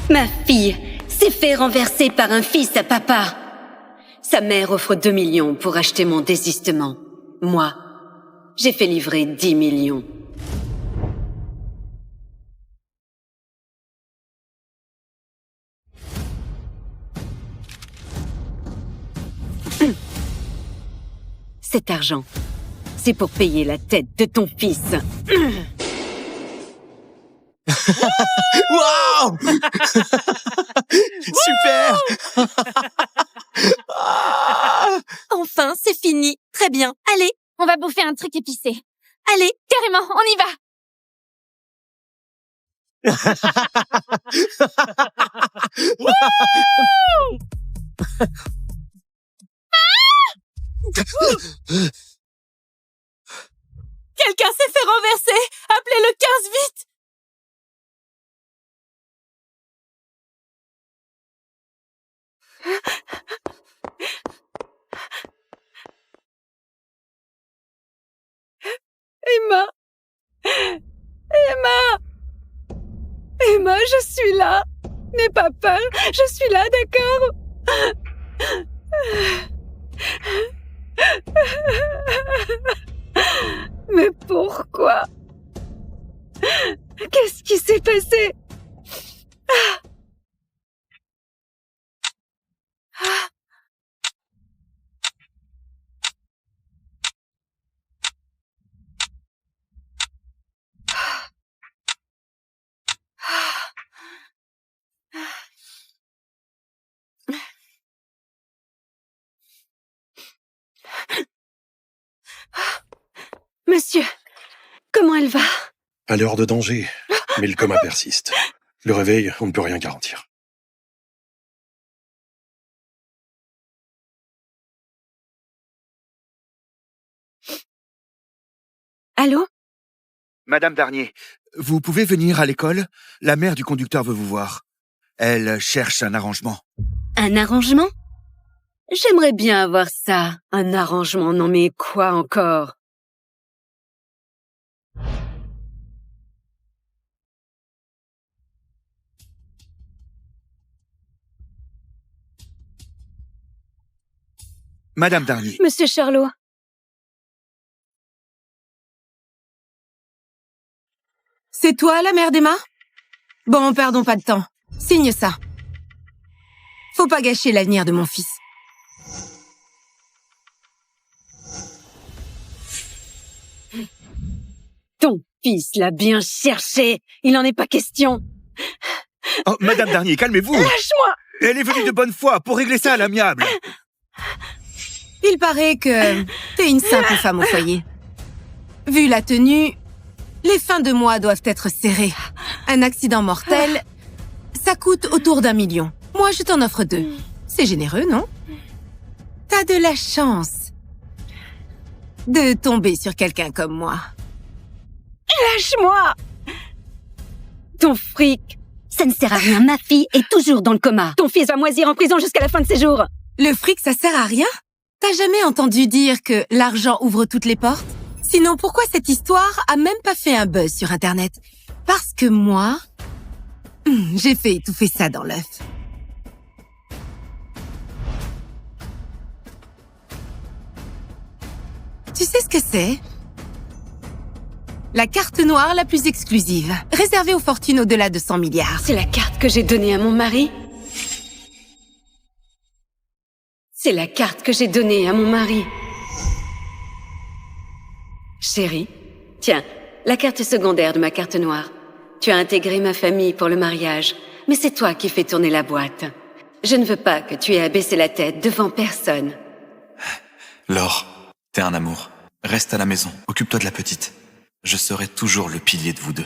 Ma fille s'est fait renverser par un fils à papa. Sa mère offre 2 millions pour acheter mon désistement. Moi, j'ai fait livrer 10 millions. Cet argent, c'est pour payer la tête de ton fils. Waouh! Super! Enfin, c'est fini. Très bien. Allez, on va bouffer un truc épicé. Allez, carrément, on y va. Quelqu'un s'est fait renverser. Appelez le 15 vite. Emma! Emma! Emma, je suis là! N'aie pas peur, je suis là, d'accord? Mais pourquoi? Qu'est-ce qui s'est passé? Monsieur, comment elle va? Elle est hors de danger, mais le coma persiste. Le réveil, on ne peut rien garantir. Allô? Madame Darnier, vous pouvez venir à l'école? La mère du conducteur veut vous voir. Elle cherche un arrangement. Un arrangement? J'aimerais bien avoir ça. Un arrangement, non mais quoi encore? Madame Darnier, Monsieur Charlot? C'est toi, la mère d'Emma? Bon, perdons pas de temps. Signe ça. Faut pas gâcher l'avenir de mon fils. Ton fils l'a bien cherché. Il n'en est pas question. oh, Madame Darnier, calmez-vous. Lâche-moi! Elle est venue de bonne foi pour régler ça à l'amiable. Il paraît que t'es une simple femme au foyer. Vu la tenue, les fins de mois doivent être serrées. Un accident mortel, ça coûte autour d'1 million. Moi, je t'en offre 2. C'est généreux, non? T'as de la chance de tomber sur quelqu'un comme moi. Lâche-moi! Ton fric, ça ne sert à rien. Ma fille est toujours dans le coma. Ton fils va moisir en prison jusqu'à la fin de ses jours. Le fric, ça sert à rien? T'as jamais entendu dire que l'argent ouvre toutes les portes? Sinon, pourquoi cette histoire a même pas fait un buzz sur Internet? Parce que moi, j'ai fait étouffer ça dans l'œuf. Tu sais ce que c'est? La carte noire la plus exclusive, réservée aux fortunes au-delà de 100 milliards. C'est la carte que j'ai donnée à mon mari. C'est la carte que j'ai donnée à mon mari. Chérie, tiens, la carte secondaire de ma carte noire. Tu as intégré ma famille pour le mariage, mais c'est toi qui fais tourner la boîte. Je ne veux pas que tu aies à baisser la tête devant personne. Laure, t'es un amour. Reste à la maison, occupe-toi de la petite. Je serai toujours le pilier de vous deux.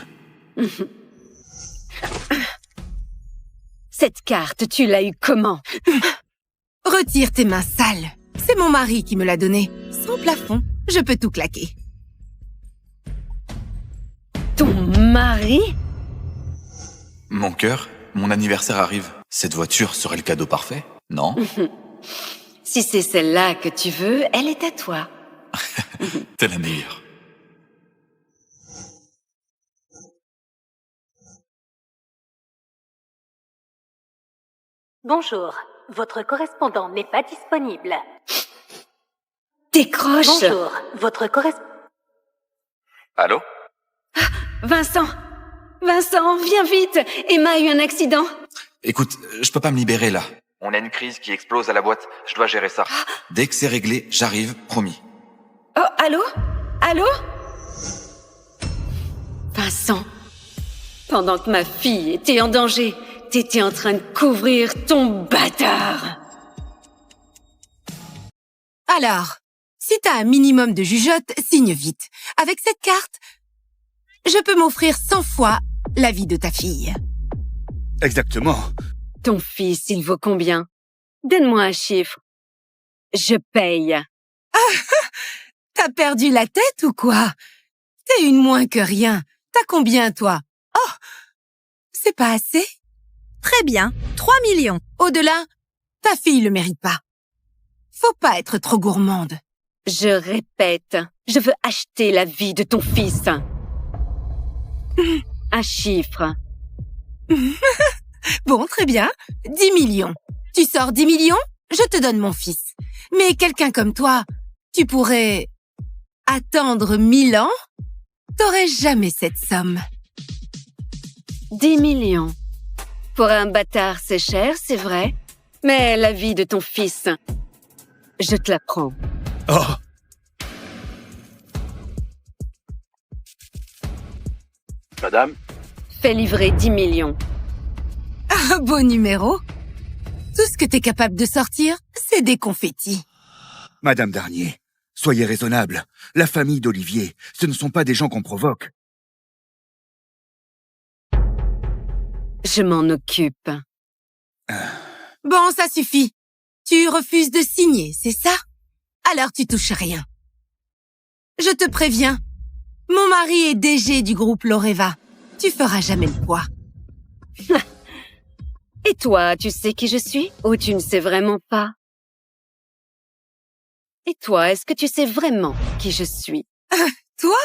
Cette carte, tu l'as eue comment? Retire tes mains sales. C'est mon mari qui me l'a donnée. Sans plafond, je peux tout claquer. Ton mari? Mon cœur, mon anniversaire arrive. Cette voiture serait le cadeau parfait, non? Si c'est celle-là que tu veux, elle est à toi. T'es la meilleure. Bonjour, votre correspondant n'est pas disponible. Décroche. Bonjour, votre correspondant... Allô? Vincent, viens vite. Emma a eu un accident. Écoute, je peux pas me libérer là. On a une crise qui explose à la boîte, je dois gérer ça. Dès que c'est réglé, j'arrive, promis. Oh, allô? Vincent, pendant que ma fille était en danger, t'étais en train de couvrir ton bâtard. Alors, si t'as un minimum de jugeote, signe vite. Avec cette carte, je peux m'offrir 100 fois la vie de ta fille. Exactement. Ton fils, il vaut combien? Donne-moi un chiffre. Je paye. T'as perdu la tête ou quoi? T'es une moins que rien. T'as combien, toi? Oh, c'est pas assez? Très bien, 3 millions. Au-delà, ta fille le mérite pas. Faut pas être trop gourmande. Je répète, je veux acheter la vie de ton fils. Un chiffre. Bon, très bien. 10 millions. Tu sors 10 millions, je te donne mon fils. Mais quelqu'un comme toi, tu pourrais attendre 1000 ans? T'aurais jamais cette somme. 10 millions. Pour un bâtard, c'est cher, c'est vrai. Mais la vie de ton fils, je te la prends. Oh, Madame? Fais livrer 10 millions. Un beau numéro. Tout ce que t'es capable de sortir, c'est des confettis. Madame Darnier, soyez raisonnable. La famille d'Olivier, ce ne sont pas des gens qu'on provoque. Je m'en occupe. Bon, ça suffit. Tu refuses de signer, c'est ça? Alors tu touches rien. Je te préviens. Mon mari est DG du groupe Loreva. Tu feras jamais le poids. Et toi, tu sais qui je suis? Ou tu ne sais vraiment pas? Et toi, est-ce que tu sais vraiment qui je suis? Toi?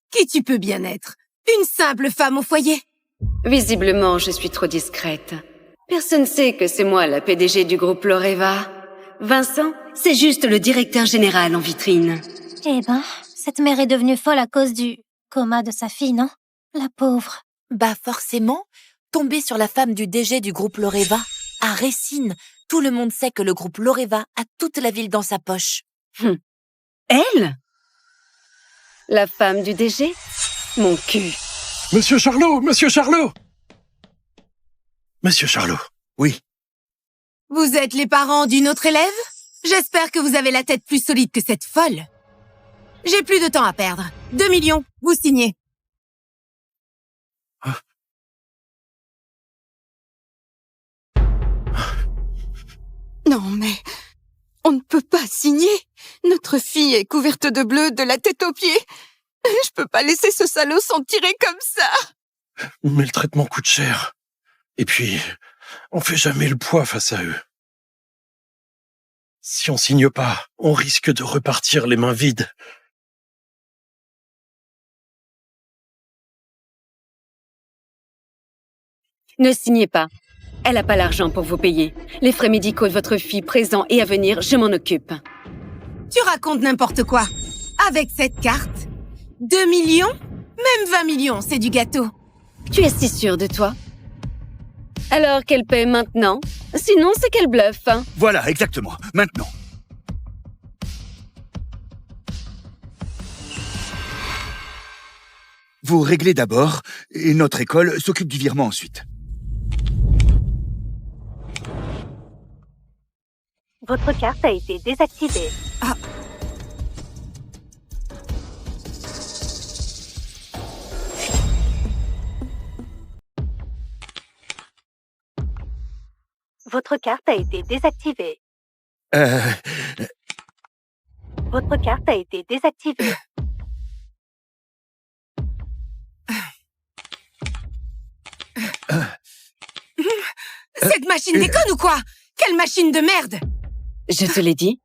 Qui tu peux bien être? Une simple femme au foyer? Visiblement, je suis trop discrète. Personne ne sait que c'est moi la PDG du groupe Loreva. Vincent, c'est juste le directeur général en vitrine. Eh ben, cette mère est devenue folle à cause du coma de sa fille, non? La pauvre. Bah forcément, tomber sur la femme du DG du groupe Loreva, à Racine, tout le monde sait que le groupe Loreva a toute la ville dans sa poche. Elle? La femme du DG? Mon cul. Monsieur Charlot! Monsieur Charlot! Monsieur Charlot. Oui, Vous êtes les parents d'une autre élève? J'espère que vous avez la tête plus solide que cette folle. J'ai plus de temps à perdre. 2 millions, vous signez. Non, mais on ne peut pas signer. Notre fille est couverte de bleu de la tête aux pieds. Je peux pas laisser ce salaud s'en tirer comme ça. Mais le traitement coûte cher. Et puis, on fait jamais le poids face à eux. Si on signe pas, on risque de repartir les mains vides. Ne signez pas. Elle n'a pas l'argent pour vous payer. Les frais médicaux de votre fille présents et à venir, je m'en occupe. Tu racontes n'importe quoi. Avec cette carte, 2 millions? Même 20 millions, c'est du gâteau. Tu es si sûre de toi? Alors qu'elle paie maintenant? Sinon, c'est qu'elle bluffe. Hein. voilà, exactement. Maintenant. Vous réglez d'abord, et notre école s'occupe du virement ensuite. Votre carte a été désactivée. Votre carte a été désactivée. Votre carte a été désactivée. Cette machine déconne ou quoi? Quelle machine de merde! Je te l'ai dit,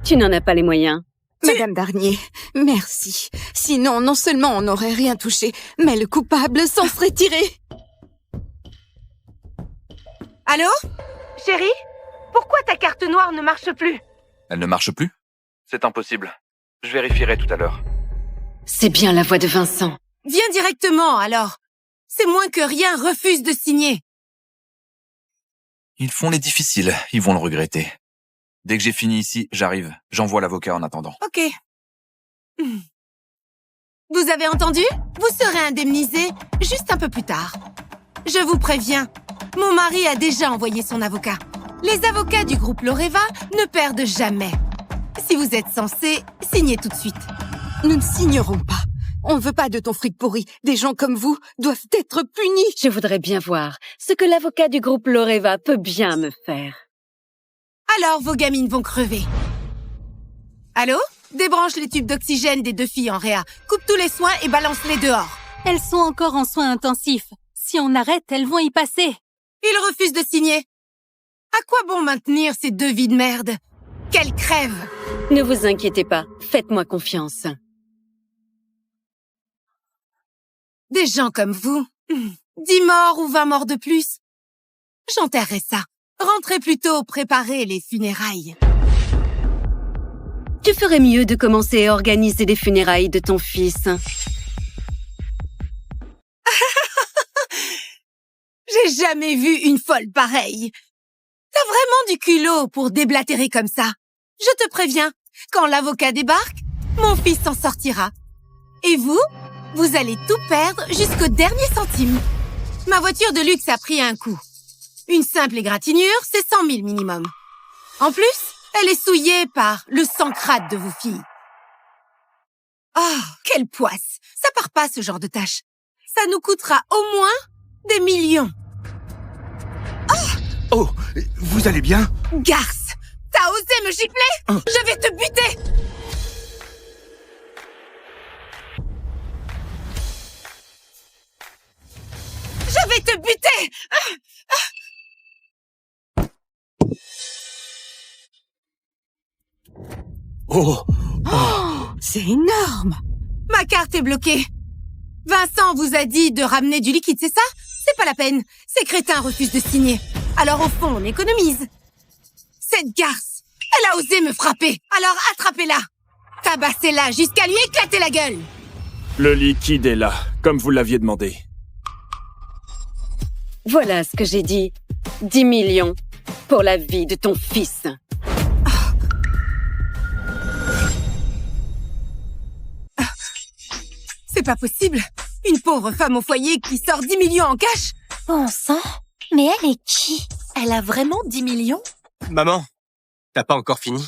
tu n'en as pas les moyens. Madame Darnier, merci. Sinon, non seulement on n'aurait rien touché, mais le coupable s'en serait tiré. Allô? Chérie, pourquoi ta carte noire ne marche plus? Elle ne marche plus? C'est impossible. Je vérifierai tout à l'heure. C'est bien la voix de Vincent. Viens directement, alors. C'est moins que rien refuse de signer. Ils font les difficiles, ils vont le regretter. Dès que j'ai fini ici, j'arrive. J'envoie l'avocat en attendant. Ok. Vous avez entendu? Vous serez indemnisé juste un peu plus tard. Je vous préviens, mon mari a déjà envoyé son avocat. Les avocats du groupe Loreva ne perdent jamais. Si vous êtes censé, signez tout de suite. Nous ne signerons pas. On ne veut pas de ton fric pourri. Des gens comme vous doivent être punis. Je voudrais bien voir ce que l'avocat du groupe Loreva peut bien me faire. Alors vos gamines vont crever. Allô? Débranche les tubes d'oxygène des 2 filles en réa. Coupe tous les soins et balance-les dehors. Elles sont encore en soins intensifs. Si on arrête, elles vont y passer. Ils refusent de signer. À quoi bon maintenir ces 2 vies de merde? Qu'elles crèvent! Ne vous inquiétez pas, faites-moi confiance. Des gens comme vous, 10 morts ou 20 morts de plus. J'enterrerai ça. Rentrez plutôt préparer les funérailles. Tu ferais mieux de commencer à organiser les funérailles de ton fils. J'ai jamais vu une folle pareille. T'as vraiment du culot pour déblatérer comme ça. Je te préviens, quand l'avocat débarque, mon fils s'en sortira. Et vous, vous allez tout perdre jusqu'au dernier centime. Ma voiture de luxe a pris un coup. Une simple égratignure, c'est 100 000 minimum. En plus, elle est souillée par le sang crade de vos filles. Oh, quelle poisse! Ça part pas, ce genre de tâche. Ça nous coûtera au moins des millions. Oh, vous allez bien? Garce! T'as osé me gifler? Je vais te buter! Je vais te buter! Oh, C'est énorme. Ma carte est bloquée. Vincent vous a dit de ramener du liquide, c'est ça? C'est pas la peine. Ces crétins refusent de signer. Alors au fond, on économise. Cette garce, elle a osé me frapper. Alors attrapez-la. Tabassez-la jusqu'à lui éclater la gueule. Le liquide est là, comme vous l'aviez demandé. Voilà ce que j'ai dit. 10 millions pour la vie de ton fils. C'est pas possible. Une pauvre femme au foyer qui sort 10 millions en cash. Bon sang, mais elle est qui? Elle a vraiment 10 millions? Maman, t'as pas encore fini?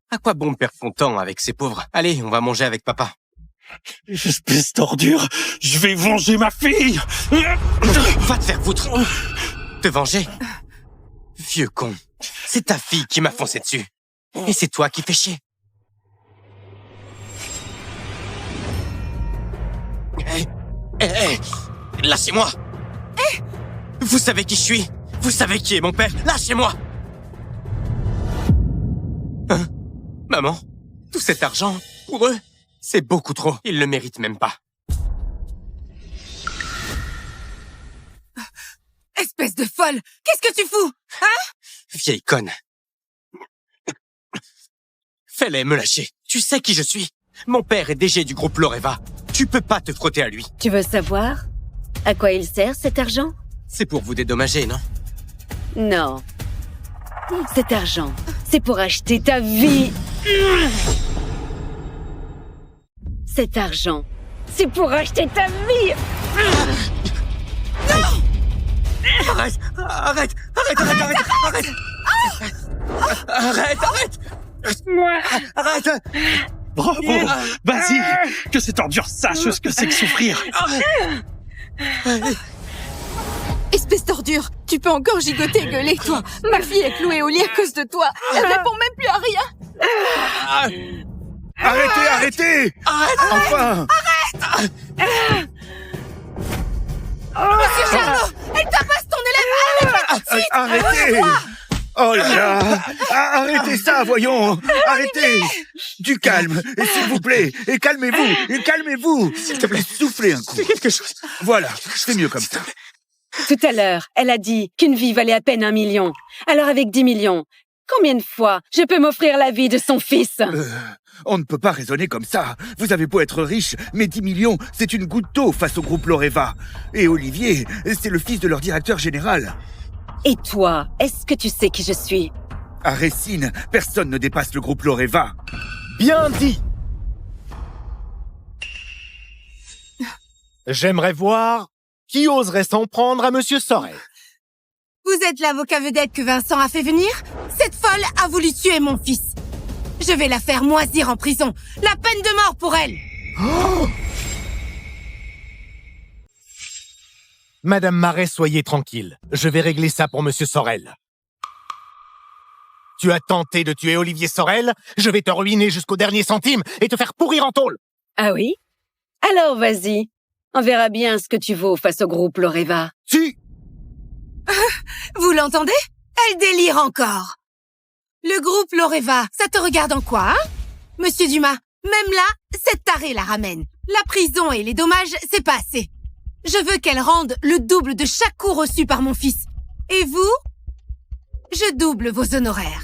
À quoi bon perdre ton temps avec ces pauvres? Allez, on va manger avec papa. espèce d'ordure, je vais venger ma fille! Va te faire foutre! Te venger? Vieux con, c'est ta fille qui m'a foncé dessus. Et c'est toi qui fais chier. Hé, lâchez-moi! Vous savez qui je suis? Vous savez qui est mon père? Lâchez-moi! Hein? Maman, tout cet argent, pour eux, c'est beaucoup trop. Ils le méritent même pas. Espèce de folle! Qu'est-ce que tu fous? Hein? Vieille conne. Fais-les me lâcher. Tu sais qui je suis. Mon père est DG du groupe Loreva. Tu peux pas te frotter à lui. Tu veux savoir à quoi il sert cet argent? C'est pour vous dédommager, non? Non. Cet argent, c'est pour acheter ta vie. Cet argent, c'est pour acheter ta vie. Arrête! Arrête! Arrête! Arrête! Arrête! Arrête! Arrête! Arrête! Arrête! Bravo! Vas-y! Que cette ordure sache ce que c'est que souffrir! Espèce d'ordure, tu peux encore gigoter et gueuler, toi. Ma fille est clouée au lit à cause de toi. Elle répond même plus à rien. Arrêtez, arrêtez! Enfin! Monsieur Charlot, elle tabasse ton élève! Arrête tout de suite! Arrêtez! Oh là là! Arrêtez ça, voyons! Arrêtez! Du calme, et s'il vous plaît! Et calmez-vous! Et calmez-vous! S'il te plaît, soufflez un coup. fais quelque chose. Voilà, c'est mieux comme ça. Tout à l'heure, elle a dit qu'une vie valait à peine 1 million. Alors avec 10 millions, combien de fois je peux m'offrir la vie de son fils? On ne peut pas raisonner comme ça. Vous avez beau être riche, mais 10 millions, c'est une goutte d'eau face au groupe Loreva. Et Olivier, c'est le fils de leur directeur général. Et toi, est-ce que tu sais qui je suis? À Racine, personne ne dépasse le groupe Loreva. Bien dit! J'aimerais voir qui oserait s'en prendre à Monsieur Sorel. Vous êtes l'avocat vedette que Vincent a fait venir? Cette folle a voulu tuer mon fils. Je vais la faire moisir en prison. La peine de mort pour elle. Oh! Madame Marais, soyez tranquille. Je vais régler ça pour Monsieur Sorel. Tu as tenté de tuer Olivier Sorel? Je vais te ruiner jusqu'au dernier centime et te faire pourrir en tôle. Ah oui? Alors vas-y. On verra bien ce que tu vaux face au groupe Loreva. Si! Vous l'entendez? Elle délire encore. Le groupe Loreva, ça te regarde en quoi, hein? Monsieur Dumas, même là, cette tarée la ramène. La prison et les dommages, c'est pas assez. Je veux qu'elle rende le double de chaque coup reçu par mon fils. Et vous? Je double vos honoraires.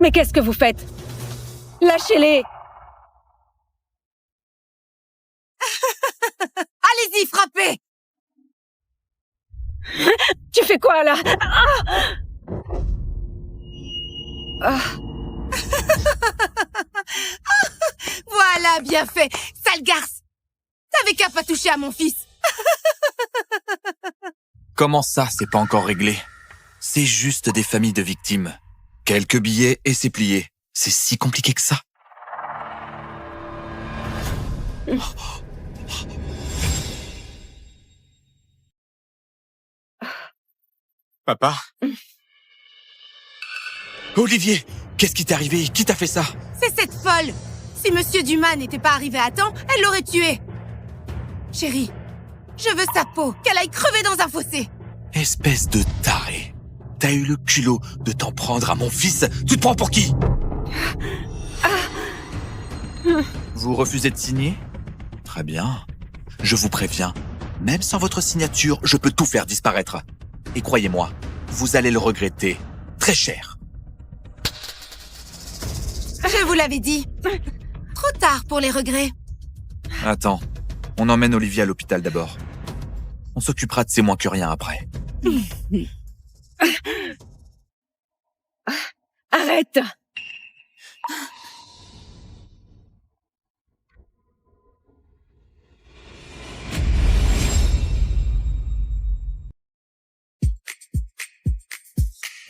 Mais qu'est-ce que vous faites? Lâchez-les! Allez-y, frappez! Tu fais quoi, là? Voilà, bien fait! Sale garce! T'avais qu'à pas toucher à mon fils! Comment ça, c'est pas encore réglé? C'est juste des familles de victimes. Quelques billets et c'est plié. C'est si compliqué que ça. Papa? Olivier, qu'est-ce qui t'est arrivé? Qui t'a fait ça? C'est cette folle! Si Monsieur Dumas n'était pas arrivé à temps, elle l'aurait tué! Chérie, je veux sa peau, qu'elle aille crever dans un fossé! Espèce de taré. T'as eu le culot de t'en prendre à mon fils? Tu te prends pour qui? Vous refusez de signer? Très bien. Je vous préviens, même sans votre signature, je peux tout faire disparaître. Et croyez-moi, vous allez le regretter très cher. Je vous l'avais dit. Trop tard pour les regrets. Attends, on emmène Olivier à l'hôpital d'abord. On s'occupera de ses moins que rien après. Arrête!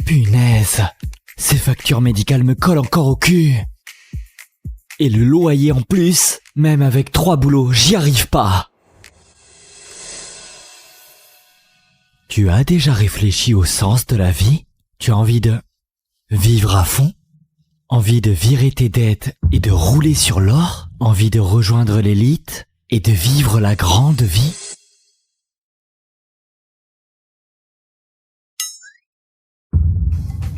Punaise, ces factures médicales me collent encore au cul. Et le loyer en plus, même avec 3 boulots, j'y arrive pas. Tu as déjà réfléchi au sens de la vie? Tu as envie de vivre à fond? Envie de virer tes dettes et de rouler sur l'or? Envie de rejoindre l'élite et de vivre la grande vie?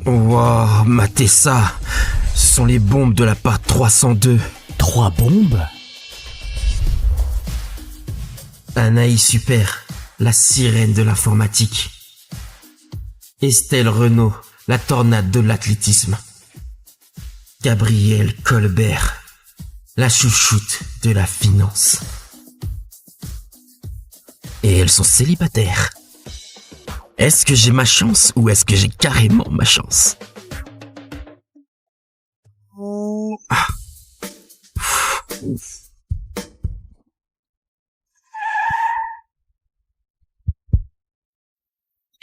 Wow, matez ça. Ce sont les bombes de la part 302. 3 bombes? Anaïs Super, la sirène de l'informatique. Estelle Renaud, la tornade de l'athlétisme. Gabrielle Colbert, la chouchoute de la finance. Et elles sont célibataires. Est-ce que j'ai ma chance ou est-ce que j'ai carrément ma chance? Ah.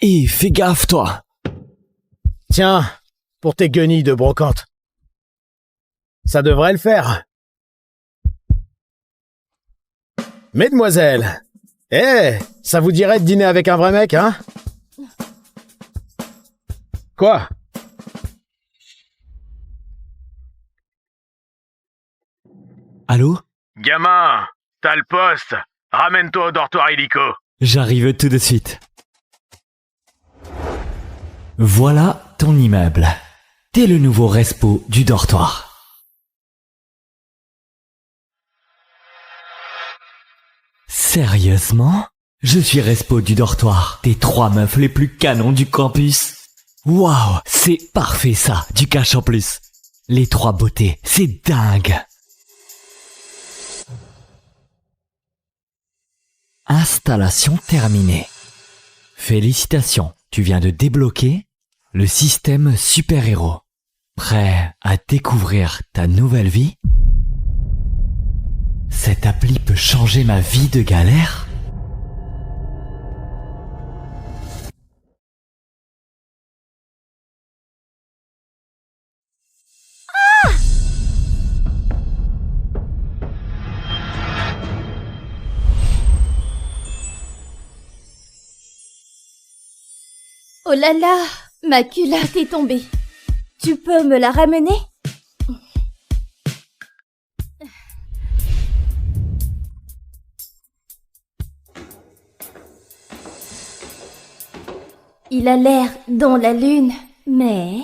Et fais gaffe, toi. Tiens, pour tes guenilles de brocante. Ça devrait le faire. Mesdemoiselles, ça vous dirait de dîner avec un vrai mec, hein? Quoi? Allô? Gamin, t'as le poste. Ramène-toi au dortoir illico. J'arrive tout de suite. Voilà ton immeuble. T'es le nouveau respo du dortoir. Sérieusement? Je suis respo du dortoir, des 3 meufs les plus canons du campus. Waouh, c'est parfait ça, du cash en plus. Les 3 beautés, c'est dingue. Installation terminée. Félicitations, tu viens de débloquer le système super-héros. Prêt à découvrir ta nouvelle vie? Cette appli peut changer ma vie de galère? Oh là là, ma culotte est tombée. Tu peux me la ramener? Il a l'air dans la lune, mais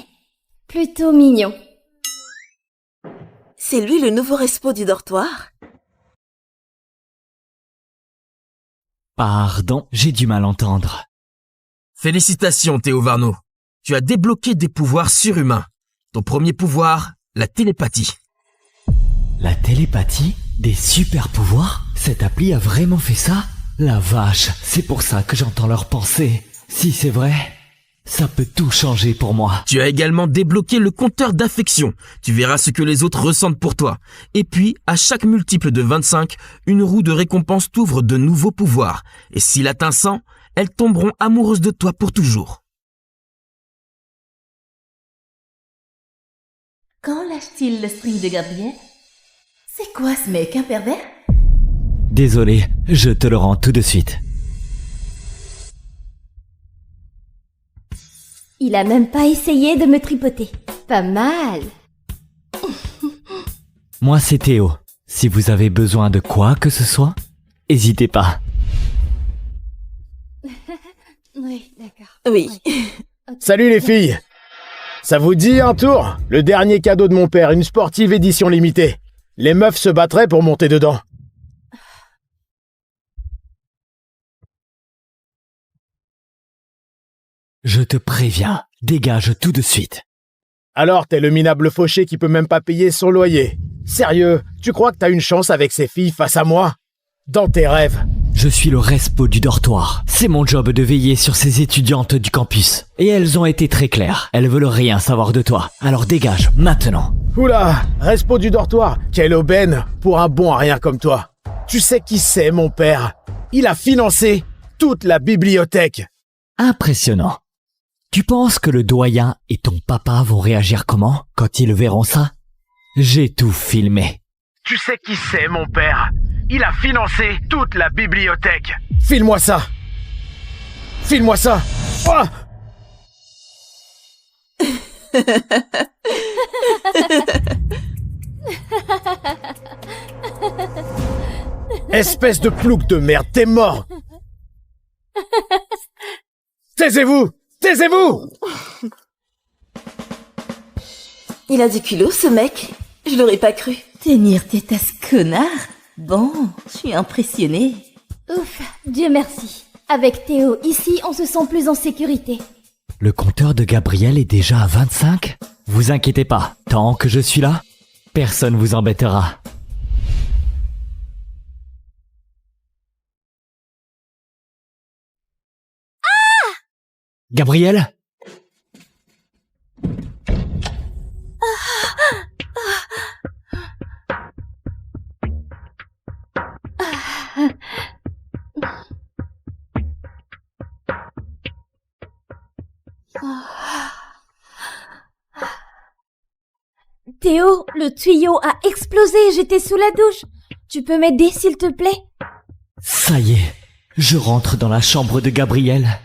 plutôt mignon. C'est lui le nouveau respo du dortoir? Pardon, j'ai du mal entendre. Félicitations, Théo Varno. Tu as débloqué des pouvoirs surhumains. Ton premier pouvoir, la télépathie. La télépathie? Des super pouvoirs? Cette appli a vraiment fait ça? La vache, c'est pour ça que j'entends leurs pensées. Si c'est vrai, ça peut tout changer pour moi. Tu as également débloqué le compteur d'affection. Tu verras ce que les autres ressentent pour toi. Et puis, à chaque multiple de 25, une roue de récompense t'ouvre de nouveaux pouvoirs. Et s'il atteint 100, elles tomberont amoureuses de toi pour toujours. Quand lâche-t-il le string de Gabriel? C'est quoi ce mec, un pervers? Désolé, je te le rends tout de suite. Il a même pas essayé de me tripoter. Pas mal. Moi, c'est Théo. Si vous avez besoin de quoi que ce soit, n'hésitez pas. Oui, d'accord. Oui. Salut les filles! Ça vous dit un tour? Le dernier cadeau de mon père, une sportive édition limitée. Les meufs se battraient pour monter dedans. Je te préviens, dégage tout de suite. Alors t'es le minable fauché qui peut même pas payer son loyer. Sérieux, tu crois que t'as une chance avec ces filles face à moi? Dans tes rêves. Je suis le respo du dortoir. C'est mon job de veiller sur ces étudiantes du campus. Et elles ont été très claires. Elles veulent rien savoir de toi. Alors dégage, maintenant. Oula, respo du dortoir, quelle aubaine pour un bon à rien comme toi. Tu sais qui c'est, mon père? Il a financé toute la bibliothèque. Impressionnant. Tu penses que le doyen et ton papa vont réagir comment quand ils verront ça? J'ai tout filmé. Tu sais qui c'est, mon père? Il a financé toute la bibliothèque. File-moi ça. File-moi ça. Oh Espèce de plouc de merde, t'es mort. Taisez-vous! Taisez-vous! Il a du culot, ce mec. Je l'aurais pas cru. Tenir tête à ce connard? Bon, je suis impressionnée. Ouf, Dieu merci. Avec Théo, ici, on se sent plus en sécurité. Le compteur de Gabriel est déjà à 25? Vous inquiétez pas, tant que je suis là, personne vous embêtera. Ah! Gabriel? Théo, le tuyau a explosé, j'étais sous la douche. Tu peux m'aider, s'il te plaît? Ça y est, je rentre dans la chambre de Gabriel.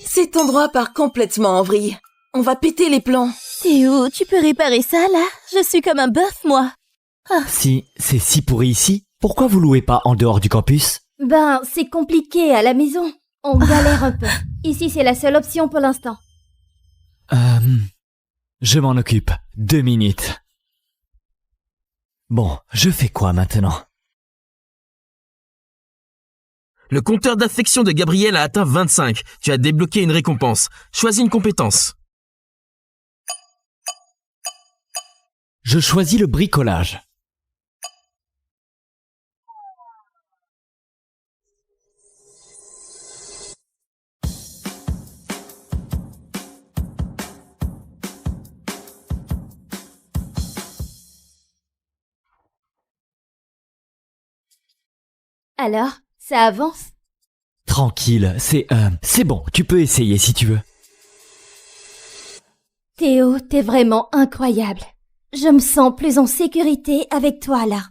Cet endroit part complètement en vrille. On va péter les plombs. Théo, tu peux réparer ça, là? Je suis comme un bœuf, moi. Ah. Si c'est si pourri ici, pourquoi vous louez pas en dehors du campus? Ben, c'est compliqué à la maison. On galère un peu. Ici, c'est la seule option pour l'instant. Je m'en occupe. 2 minutes. Bon, je fais quoi maintenant? Le compteur d'affection de Gabriel a atteint 25. Tu as débloqué une récompense. Choisis une compétence. Je choisis le bricolage. Alors, ça avance? Tranquille, c'est bon, tu peux essayer si tu veux. Théo, t'es vraiment incroyable. Je me sens plus en sécurité avec toi, là.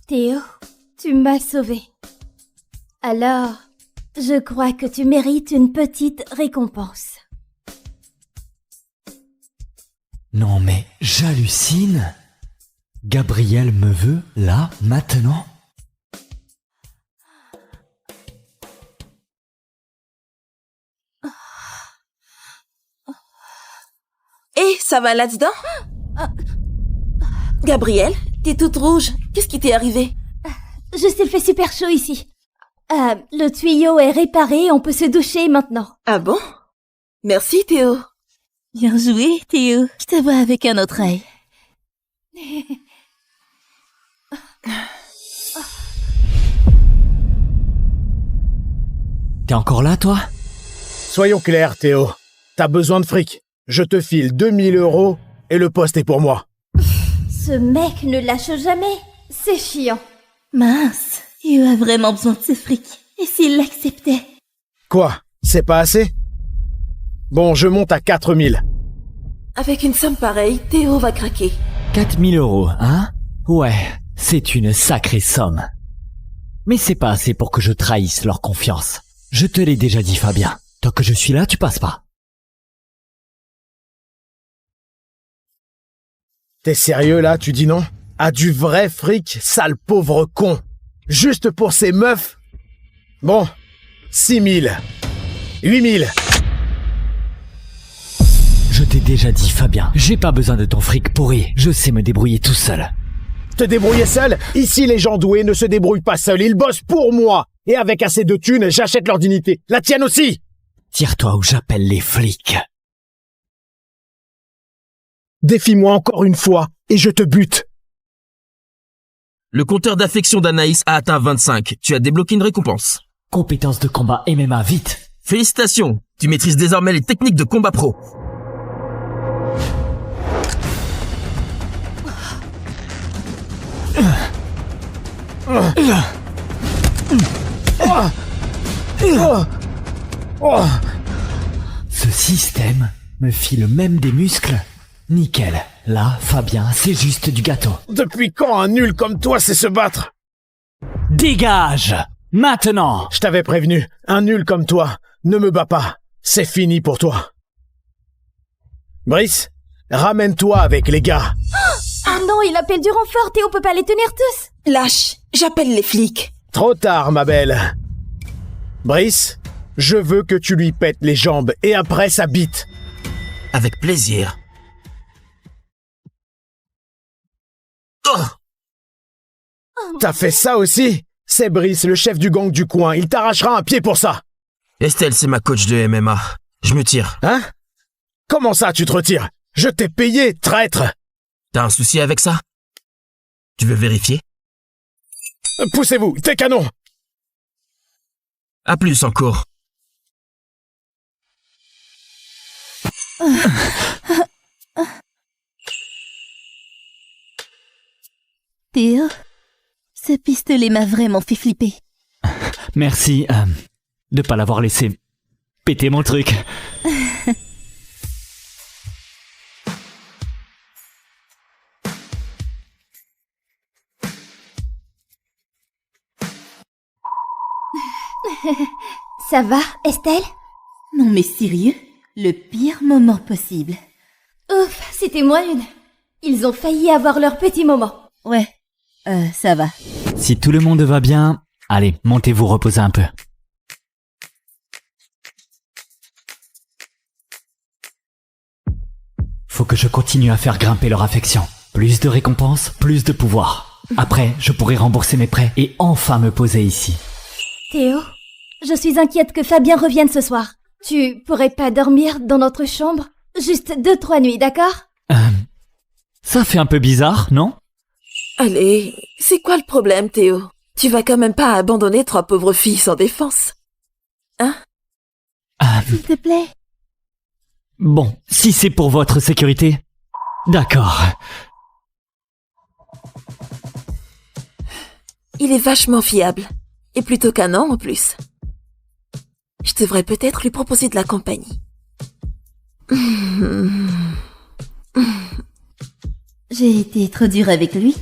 Théo, tu m'as sauvé. Alors, je crois que tu mérites une petite récompense. Non mais, j'hallucine. Gabriel me veut, là, maintenant? Et ça va là-dedans? Gabriel, t'es toute rouge. Qu'est-ce qui t'est arrivé? Juste, il fait super chaud ici. Le tuyau est réparé, on peut se doucher maintenant. Ah bon? Merci, Théo. Bien joué, Théo. Je te vois avec un autre œil. T'es encore là, toi? Soyons clairs, Théo. T'as besoin de fric. Je te file 2000 € et le poste est pour moi. Ce mec ne lâche jamais. C'est chiant. Mince, Théo a vraiment besoin de ce fric. Et s'il l'acceptait? Quoi? C'est pas assez? Bon, je monte à 4000. Avec une somme pareille, Théo va craquer. 4000 €, hein? Ouais, c'est une sacrée somme. Mais c'est pas assez pour que je trahisse leur confiance. Je te l'ai déjà dit, Fabien. Tant que je suis là, tu passes pas. T'es sérieux là, tu dis non? À du vrai fric, sale pauvre con. Juste pour ces meufs? Bon, 6000. 8000. Je t'ai déjà dit, Fabien, j'ai pas besoin de ton fric pourri. Je sais me débrouiller tout seul. Te débrouiller seul? Ici, les gens doués ne se débrouillent pas seuls. Ils bossent pour moi. Et avec assez de thunes, j'achète leur dignité. La tienne aussi! Tire-toi ou j'appelle les flics. Défie-moi encore une fois et je te bute. Le compteur d'affection d'Anaïs a atteint 25. Tu as débloqué une récompense. Compétences de combat MMA, vite. Félicitations, tu maîtrises désormais les techniques de combat pro. Ce système me file même des muscles. Nickel. Là, Fabien, c'est juste du gâteau. Depuis quand un nul comme toi sait se battre? Dégage! Maintenant! Je t'avais prévenu, un nul comme toi, ne me bats pas. C'est fini pour toi. Brice, ramène-toi avec les gars. Oh non, il appelle du renfort, Théo peut pas les tenir tous. Lâche, j'appelle les flics. Trop tard, ma belle. Brice, je veux que tu lui pètes les jambes et après sa bite. Avec plaisir. Oh! T'as fait ça aussi? C'est Brice, le chef du gang du coin. Il t'arrachera un pied pour ça. Estelle, c'est ma coach de MMA. Je me tire. Hein? Comment ça, tu te retires? Je t'ai payé, traître! T'as un souci avec ça? Tu veux vérifier? Poussez-vous, tes canons! À plus encore. Théo, ce pistolet m'a vraiment fait flipper. Merci de pas l'avoir laissé péter mon truc. Ça va, Estelle? Non mais sérieux? Le pire moment possible. Ouf, c'était moins une. Ils ont failli avoir leur petit moment. Ouais, Ça va. Si tout le monde va bien, allez, montez vous reposer un peu. Faut que je continue à faire grimper leur affection. Plus de récompenses, plus de pouvoir. Après, je pourrai rembourser mes prêts et enfin me poser ici. Théo, je suis inquiète que Fabien revienne ce soir. Tu pourrais pas dormir dans notre chambre? Juste 2-3 nuits, d'accord? Ça fait un peu bizarre, non? Allez, c'est quoi le problème, Théo? Tu vas quand même pas abandonner 3 pauvres filles sans défense. Hein? S'il te plaît. Bon, si c'est pour votre sécurité, d'accord. Il est vachement fiable. Et plutôt qu'un an en plus. Je devrais peut-être lui proposer de la compagnie. J'ai été trop dure avec lui.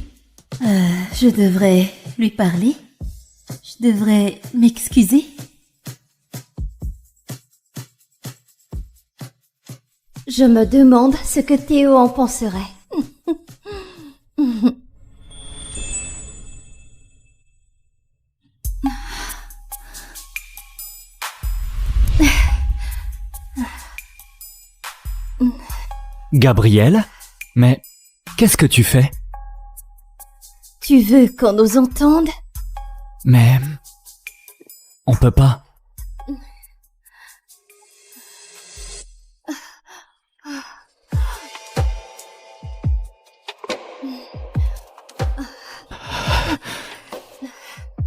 Je devrais lui parler. Je devrais m'excuser. Je me demande ce que Théo en penserait. Gabrielle? Mais qu'est-ce que tu fais? Tu veux qu'on nous entende? Mais on peut pas.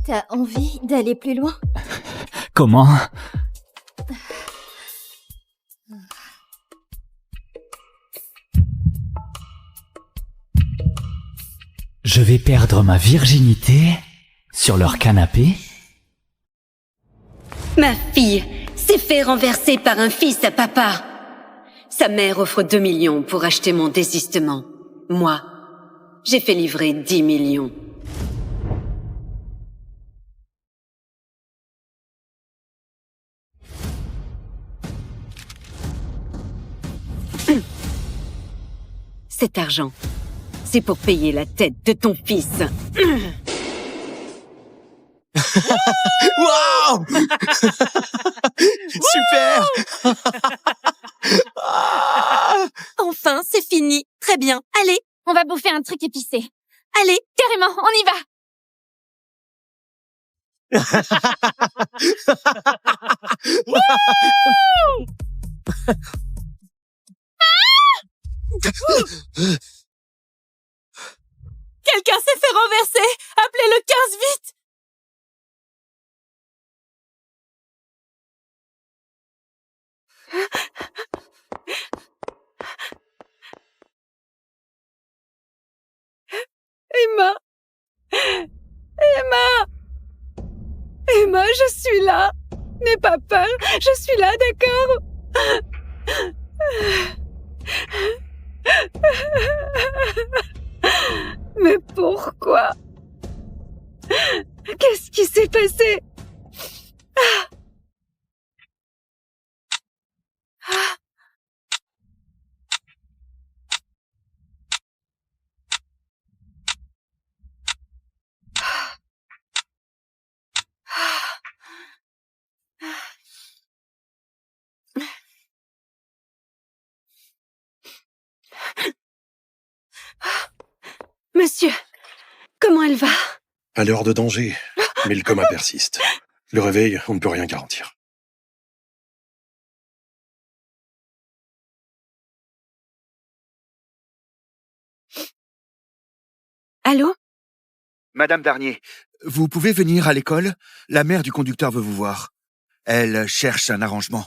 T'as envie d'aller plus loin? Comment? Je vais perdre ma virginité sur leur canapé. Ma fille s'est fait renverser par un fils à papa. Sa mère offre 2 millions pour acheter mon désistement. Moi, j'ai fait livrer 10 millions. Cet argent, c'est pour payer la tête de ton fils. Waouh! Super! Enfin, c'est fini. Très bien. Allez, on va bouffer un truc épicé. Allez, carrément, on y va. Quelqu'un s'est fait renverser. Appelez le 15 vite. Emma! Emma! Emma, je suis là! N'aie pas peur, je suis là, d'accord? Mais pourquoi? Qu'est-ce qui s'est passé? Monsieur, comment elle va? À l'heure de danger, mais le coma persiste. Le réveil, on ne peut rien garantir. Allô? Madame Darnier, vous pouvez venir à l'école? La mère du conducteur veut vous voir. Elle cherche un arrangement.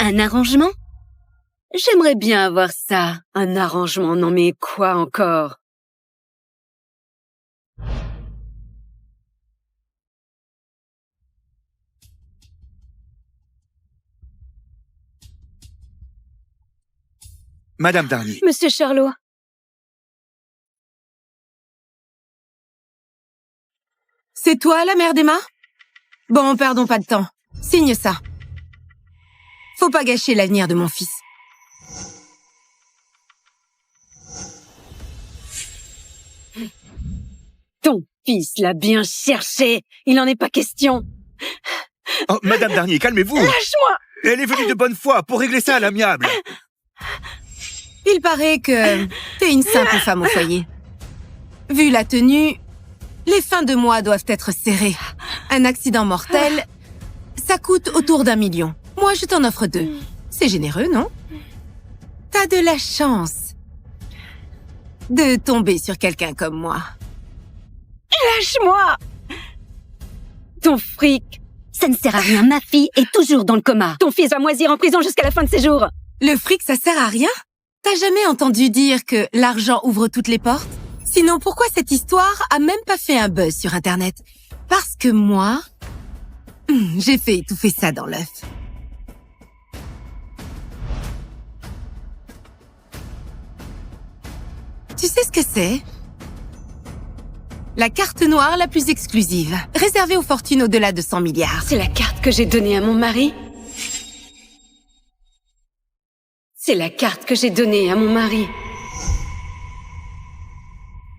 Un arrangement? J'aimerais bien avoir ça. Un arrangement, non mais quoi encore? Madame Darnier. Monsieur Charlot. C'est toi, la mère d'Emma? Bon, perdons pas de temps. Signe ça. Faut pas gâcher l'avenir de mon fils. Ton fils l'a bien cherché. Il n'en est pas question. Oh, Madame Darnier, calmez-vous. Lâche-moi. Elle est venue de bonne foi pour régler ça à l'amiable. Il paraît que t'es une simple femme au foyer. Vu la tenue, les fins de mois doivent être serrées. Un accident mortel, ça coûte autour d'1 million. Moi, je t'en offre 2. C'est généreux, non? T'as de la chance de tomber sur quelqu'un comme moi. Lâche-moi. Ton fric, ça ne sert à rien. Ma fille est toujours dans le coma. Ton fils va moisir en prison jusqu'à la fin de ses jours. Le fric, ça sert à rien? T'as jamais entendu dire que l'argent ouvre toutes les portes? Sinon, pourquoi cette histoire a même pas fait un buzz sur Internet? Parce que moi, j'ai fait étouffer ça dans l'œuf. Tu sais ce que c'est? La carte noire la plus exclusive, réservée aux fortunes au-delà de 100 milliards. C'est la carte que j'ai donnée à mon mari? C'est la carte que j'ai donnée à mon mari.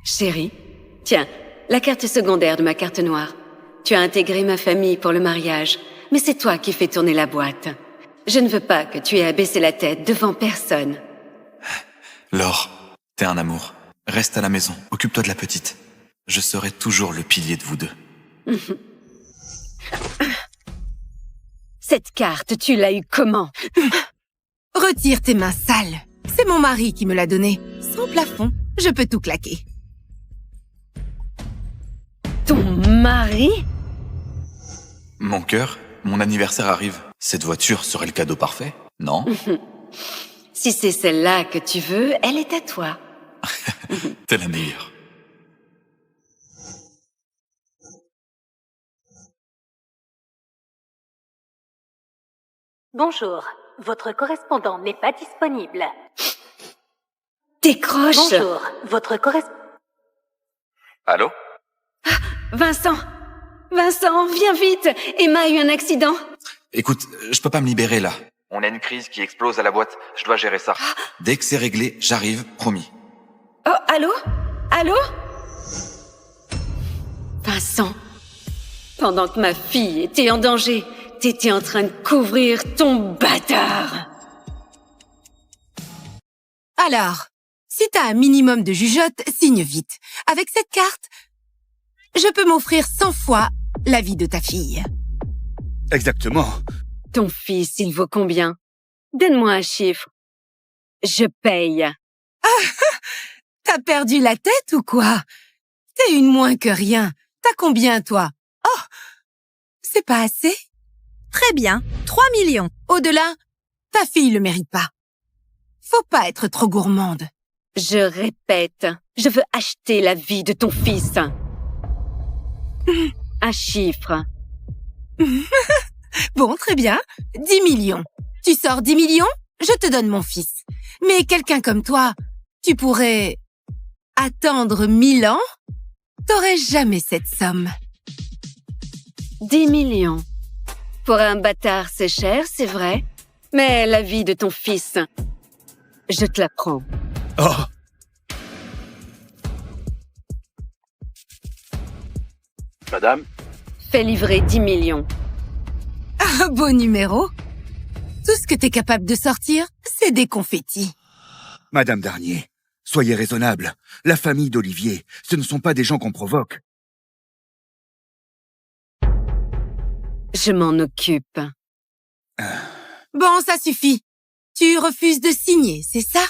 Chérie, tiens, la carte secondaire de ma carte noire. Tu as intégré ma famille pour le mariage, mais c'est toi qui fais tourner la boîte. Je ne veux pas que tu aies à baisser la tête devant personne. Laure, t'es un amour. Reste à la maison, occupe-toi de la petite. Je serai toujours le pilier de vous deux. Cette carte, tu l'as eue comment? Retire tes mains sales. C'est mon mari qui me l'a donnée. Sans plafond, je peux tout claquer. Ton mari? Mon cœur, mon anniversaire arrive. Cette voiture serait le cadeau parfait, non? Si c'est celle-là que tu veux, elle est à toi. T'es la meilleure. Bonjour, votre correspondant n'est pas disponible. Décroche. Bonjour, votre correspondant... Allô? Vincent, viens vite. Emma a eu un accident. Écoute, je peux pas me libérer là. On a une crise qui explose à la boîte, je dois gérer ça. Dès que c'est réglé, j'arrive, promis. Oh, allô? Vincent, pendant que ma fille était en danger, t'étais en train de couvrir ton bâtard. Alors, si t'as un minimum de jugeote, signe vite. Avec cette carte, je peux m'offrir 100 fois la vie de ta fille. Exactement. Ton fils, il vaut combien? Donne-moi un chiffre. Je paye. T'as perdu la tête ou quoi? T'es une moins que rien. T'as combien, toi? Oh, c'est pas assez? Très bien, 3 millions. Au-delà, ta fille le mérite pas. Faut pas être trop gourmande. Je répète, je veux acheter la vie de ton fils. Un chiffre. Bon, très bien. 10 millions. Tu sors 10 millions, je te donne mon fils. Mais quelqu'un comme toi, tu pourrais attendre 1000 ans? T'aurais jamais cette somme. 10 millions. Pour un bâtard, c'est cher, c'est vrai. Mais la vie de ton fils, je te la prends. Oh! Madame? Fais livrer 10 millions. Ah, beau numéro. Tout ce que t'es capable de sortir, c'est des confettis. Madame Darnier, soyez raisonnable. La famille d'Olivier, ce ne sont pas des gens qu'on provoque. Je m'en occupe. Bon, ça suffit. Tu refuses de signer, c'est ça?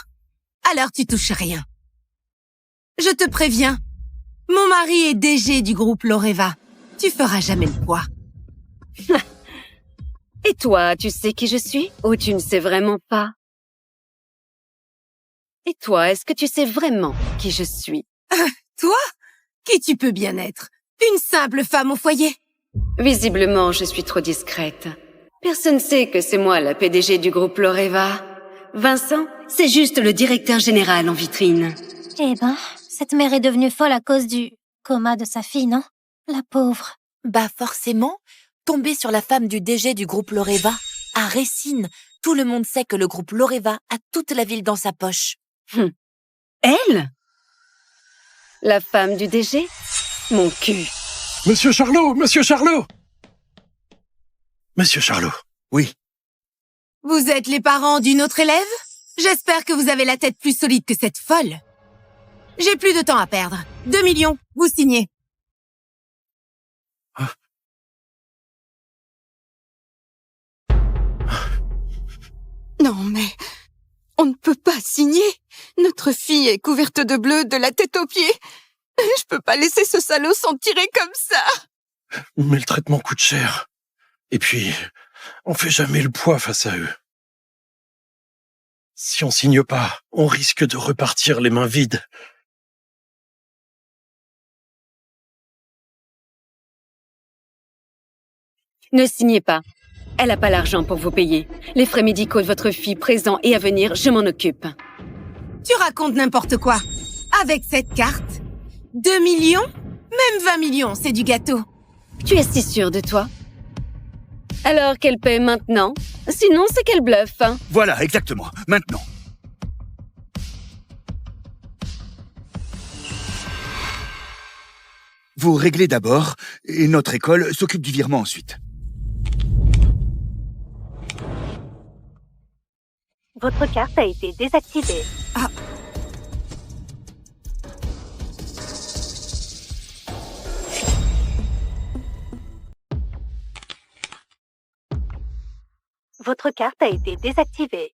Alors tu touches rien. Je te préviens, mon mari est DG du groupe Loreva. Tu feras jamais le poids. Et toi, tu sais qui je suis? Ou tu ne sais vraiment pas? Et toi, est-ce que tu sais vraiment qui je suis? Toi? Qui tu peux bien être? Une simple femme au foyer? Visiblement, je suis trop discrète. Personne ne sait que c'est moi la PDG du groupe Loreva. Vincent, c'est juste le directeur général en vitrine. Eh ben, cette mère est devenue folle à cause du coma de sa fille, non? La pauvre. Bah forcément, tomber sur la femme du DG du groupe Loreva, à Racine, tout le monde sait que le groupe Loreva a toute la ville dans sa poche. Elle? La femme du DG? mon cul. Monsieur Charlot! Monsieur Charlot! Monsieur Charlot. Oui. Vous êtes les parents d'une autre élève? J'espère que vous avez la tête plus solide que cette folle. J'ai plus de temps à perdre. 2 millions, vous signez. Non, mais... on ne peut pas signer. Notre fille est couverte de bleu de la tête aux pieds. Je peux pas laisser ce salaud s'en tirer comme ça. Mais le traitement coûte cher. Et puis, on fait jamais le poids face à eux. Si on signe pas, on risque de repartir les mains vides. Ne signez pas. Elle n'a pas l'argent pour vous payer. Les frais médicaux de votre fille, présents et à venir, je m'en occupe. Tu racontes n'importe quoi. Avec cette carte, 2 millions? Même 20 millions, c'est du gâteau. Tu es si sûre de toi? Alors qu'elle paie maintenant? Sinon, c'est qu'elle bluffe. Voilà, exactement. Maintenant. Vous réglez d'abord, et notre école s'occupe du virement ensuite. Votre carte a été désactivée. Ah. Votre carte a été désactivée.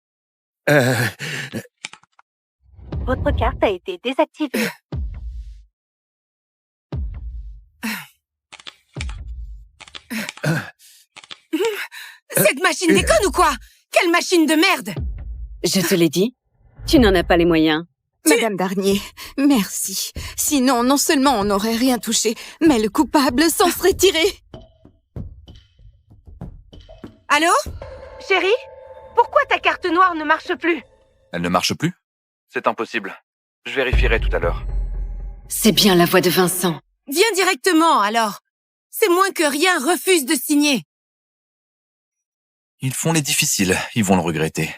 Votre carte a été désactivée. Cette machine déconne ou quoi? Quelle machine de merde! Je te l'ai dit, tu n'en as pas les moyens. Madame Darnier, merci. Sinon, non seulement on n'aurait rien touché, mais le coupable s'en serait tiré. Allô? Chérie? Pourquoi ta carte noire ne marche plus? Elle ne marche plus? C'est impossible. Je vérifierai tout à l'heure. C'est bien la voix de Vincent. Viens directement, alors. C'est moins que rien refuse de signer. Ils font les difficiles, ils vont le regretter.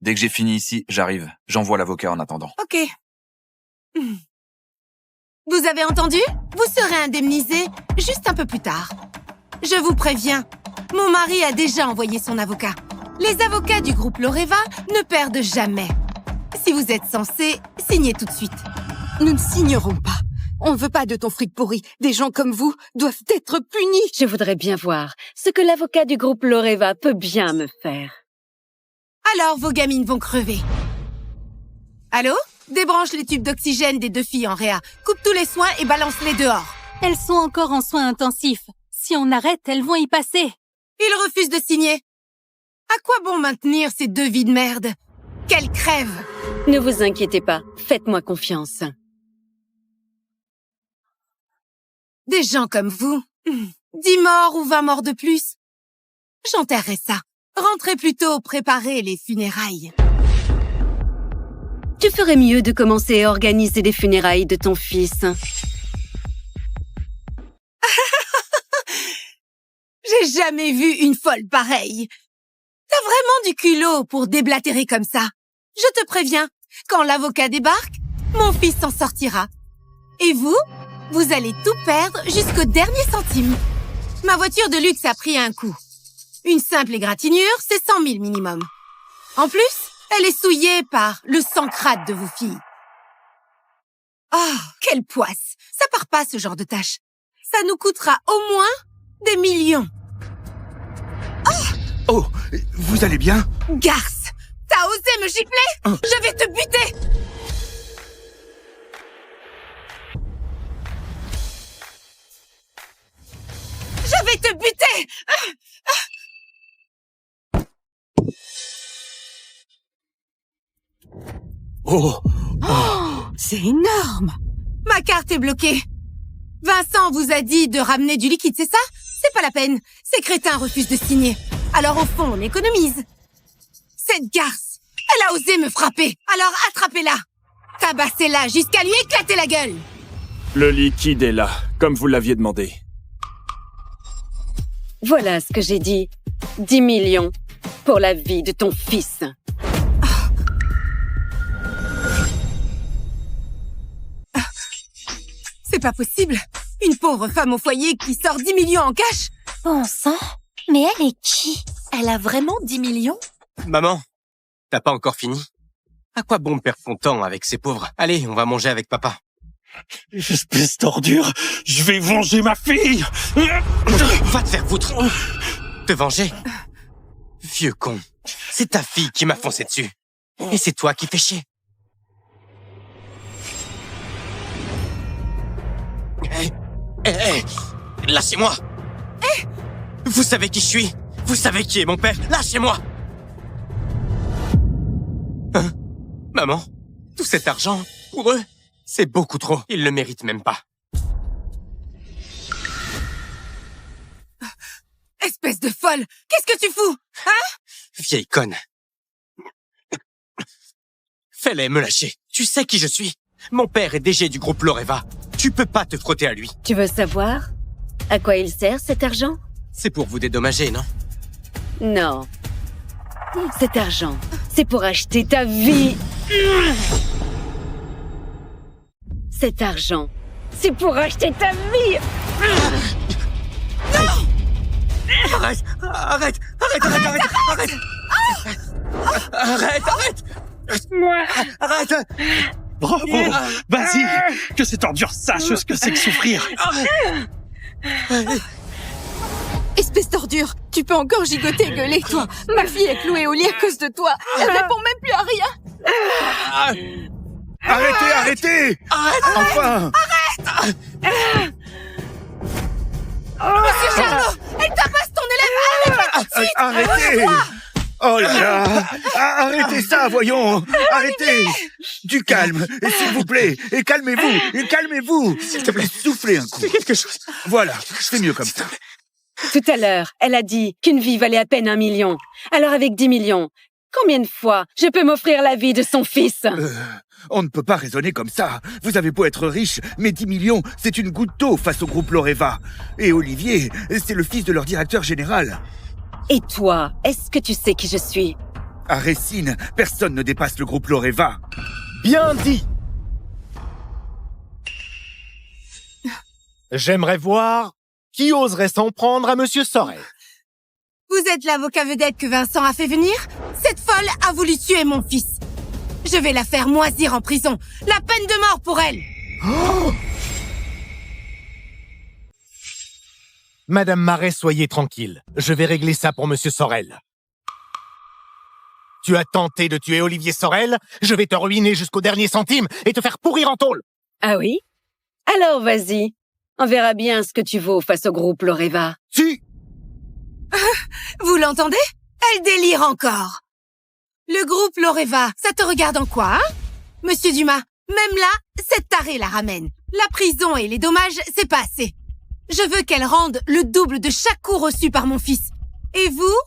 Dès que j'ai fini ici, j'arrive. J'envoie l'avocat en attendant. Ok. Vous avez entendu? Vous serez indemnisé juste un peu plus tard. Je vous préviens, mon mari a déjà envoyé son avocat. Les avocats du groupe Loreva ne perdent jamais. Si vous êtes censé, signez tout de suite. Nous ne signerons pas. On ne veut pas de ton fric pourri. Des gens comme vous doivent être punis. Je voudrais bien voir ce que l'avocat du groupe Loreva peut bien me faire. Alors vos gamines vont crever. Allô? Débranche les tubes d'oxygène des 2 filles en réa. Coupe tous les soins et balance-les dehors. Elles sont encore en soins intensifs. Si on arrête, elles vont y passer. Ils refusent de signer. À quoi bon maintenir ces 2 vies de merde? Qu'elles crèvent! Ne vous inquiétez pas, faites-moi confiance. Des gens comme vous, 10 morts ou 20 morts de plus. J'enterrerai ça. Rentrez plutôt préparer les funérailles. Tu ferais mieux de commencer à organiser des funérailles de ton fils. J'ai jamais vu une folle pareille. T'as vraiment du culot pour déblatérer comme ça. Je te préviens, quand l'avocat débarque, mon fils s'en sortira. Et vous allez tout perdre jusqu'au dernier centime. Ma voiture de luxe a pris un coup. Une simple égratignure, c'est 100 000 minimum. En plus, elle est souillée par le sang crade de vos filles. Oh, quelle poisse! Ça part pas, ce genre de tâche. Ça nous coûtera au moins des millions. Oh, vous allez bien? Garce! T'as osé me gifler? Je vais te buter! Je vais te buter! Oh, c'est énorme! Ma carte est bloquée. Vincent vous a dit de ramener du liquide, c'est ça? C'est pas la peine. Ces crétins refusent de signer. Alors au fond, on économise. Cette garce, elle a osé me frapper. Alors attrapez-la. Tabassez-la jusqu'à lui éclater la gueule. Le liquide est là, comme vous l'aviez demandé. Voilà ce que j'ai dit. 10 millions pour la vie de ton fils. C'est pas possible. Une pauvre femme au foyer qui sort 10 millions en cash? Bon sang, mais elle est qui? Elle a vraiment 10 millions? Maman, t'as pas encore fini? À quoi bon perdre ton temps avec ces pauvres? Allez, on va manger avec papa. Espèce d'ordure, je vais venger ma fille. Va te faire foutre. Te venger? Vieux con. C'est ta fille qui m'a foncé dessus. Et c'est toi qui fais chier. Hé, lâchez-moi. Vous savez qui je suis? Vous savez qui est mon père? Lâchez-moi. Hein? Maman, tout cet argent, pour eux, c'est beaucoup trop. Ils le méritent même pas. Espèce de folle! Qu'est-ce que tu fous? Hein? Vieille conne. Fais-les me lâcher. Tu sais qui je suis. Mon père est DG du groupe Loreva. Tu peux pas te frotter à lui. Tu veux savoir à quoi il sert cet argent? C'est pour vous dédommager, non? Non. Cet argent, c'est pour acheter ta vie. Cet argent, c'est pour acheter ta vie. Non! Arrête! Arrête! Arrête! Arrête! Arrête! Arrête! Arrête! Arrête! Bravo! Vas-y! Que cette ordure sache ce que c'est que souffrir! Espèce d'ordure, tu peux encore gigoter et gueuler, toi. Ma fille est clouée au lit à cause de toi. Elle répond même plus à rien. Arrêtez, arrêtez! Enfin! Arrête! Monsieur Charlot, elle tabasse ton élève! Arrête tout de suite! Arrêtez! Oh là là! Arrêtez ça, voyons! Arrêtez! Du calme, et s'il vous plaît! Et calmez-vous! Et calmez-vous! S'il te plaît, soufflez un coup. Fais quelque chose. Voilà, c'est mieux comme ça. Tout à l'heure, elle a dit qu'une vie valait à peine 1 million. Alors avec 10 millions, combien de fois je peux m'offrir la vie de son fils? On ne peut pas raisonner comme ça. Vous avez beau être riche, mais 10 millions, c'est une goutte d'eau face au groupe Loreva. Et Olivier, c'est le fils de leur directeur général. Et toi, est-ce que tu sais qui je suis? À Racine, personne ne dépasse le groupe Loreva. Bien dit! J'aimerais voir qui oserait s'en prendre à Monsieur Sorel. Vous êtes l'avocat vedette que Vincent a fait venir? Cette folle a voulu tuer mon fils. Je vais la faire moisir en prison. La peine de mort pour elle. Oh! Madame Marais, soyez tranquille. Je vais régler ça pour Monsieur Sorel. Tu as tenté de tuer Olivier Sorel? Je vais te ruiner jusqu'au dernier centime et te faire pourrir en tôle. Ah oui? Alors vas-y. On verra bien ce que tu vaux face au groupe Loreva. Si! Vous l'entendez? Elle délire encore. Le groupe Loreva, ça te regarde en quoi, hein? Monsieur Dumas, même là, cette tarée la ramène. La prison et les dommages, c'est pas assez. Je veux qu'elle rende le double de chaque coup reçu par mon fils. Et vous?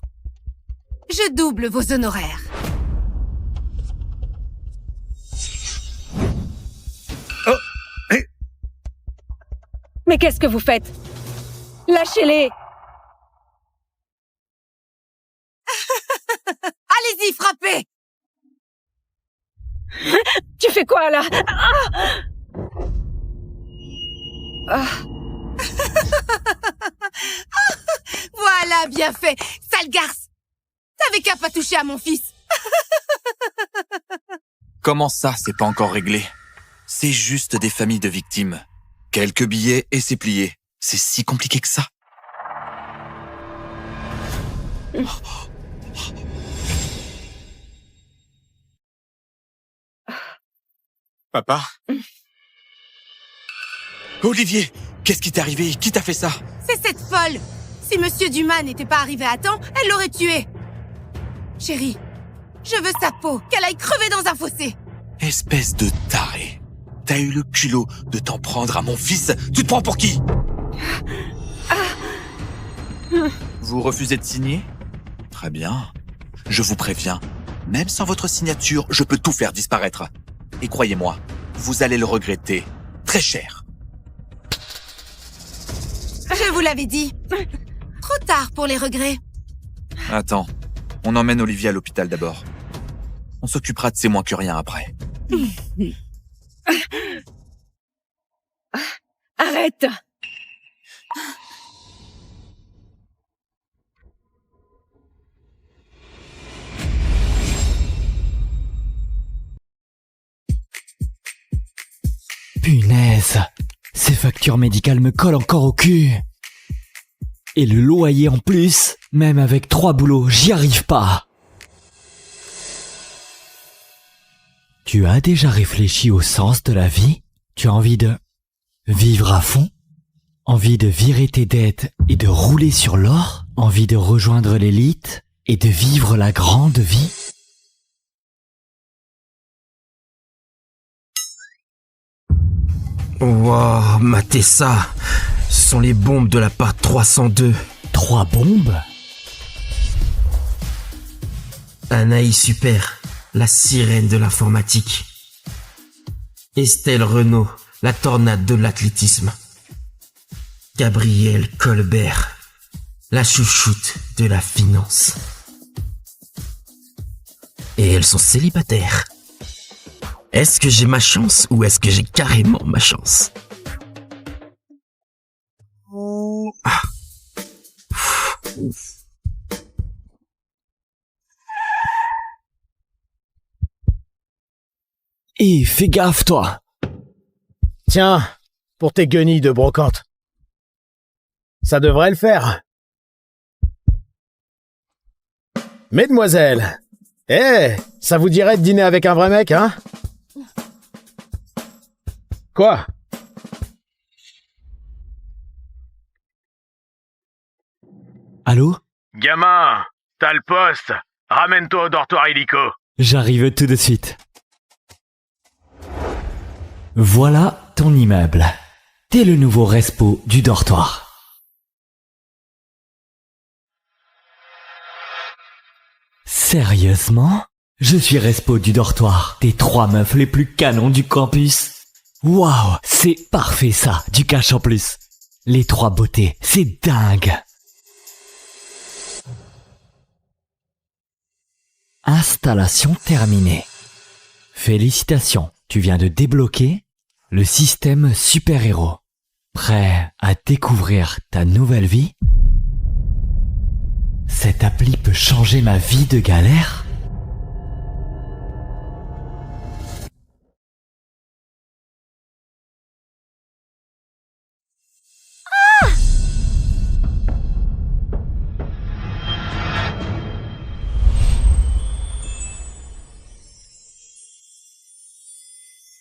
Je double vos honoraires. Oh! Mais qu'est-ce que vous faites? Lâchez-les! Allez-y, frappez! Tu fais quoi, là? Voilà, bien fait! Sale garce! T'avais qu'à pas toucher à mon fils! Comment ça, c'est pas encore réglé? C'est juste des familles de victimes. Quelques billets et c'est plié. C'est si compliqué que ça. Papa? Olivier, qu'est-ce qui t'est arrivé? Qui t'a fait ça? C'est cette folle! Si Monsieur Dumas n'était pas arrivé à temps, elle l'aurait tué! Chérie, je veux sa peau, qu'elle aille crever dans un fossé! Espèce de taré. T'as eu le culot de t'en prendre à mon fils? Tu te prends pour qui? Vous refusez de signer? Très bien. Je vous préviens, même sans votre signature, je peux tout faire disparaître. Et croyez-moi, vous allez le regretter très cher. Je vous l'avais dit. Trop tard pour les regrets. Attends, on emmène Olivier à l'hôpital d'abord. On s'occupera de ses moins que rien après. Arrête! punaise. Ces factures médicales me collent encore au cul. Et le loyer en plus, même avec 3 boulots, j'y arrive pas. Tu as déjà réfléchi au sens de la vie? Tu as envie de vivre à fond? Envie de virer tes dettes et de rouler sur l'or? Envie de rejoindre l'élite et de vivre la grande vie? Wow, matez ça. Ce sont les bombes de la part 302. 3 bombes? Anaïs Super, la sirène de l'informatique. Estelle Renaud, la tornade de l'athlétisme. Gabrielle Colbert, la chouchoute de la finance. Et elles sont célibataires. Est-ce que j'ai ma chance ou est-ce que j'ai carrément ma chance? Ah. Et fais gaffe, toi. Tiens, pour tes guenilles de brocante. Ça devrait le faire. Mesdemoiselles, ça vous dirait de dîner avec un vrai mec, hein? Quoi? Allô? Gamin, t'as le poste. Ramène-toi au dortoir illico. J'arrive tout de suite. Voilà ton immeuble. T'es le nouveau respo du dortoir. Sérieusement? Je suis respo du dortoir. T'es 3 meufs les plus canons du campus. Waouh, c'est parfait ça, du cash en plus. Les 3 beautés, c'est dingue. Installation terminée. Félicitations, tu viens de débloquer le système super-héros. Prêt à découvrir ta nouvelle vie? Cette appli peut changer ma vie de galère?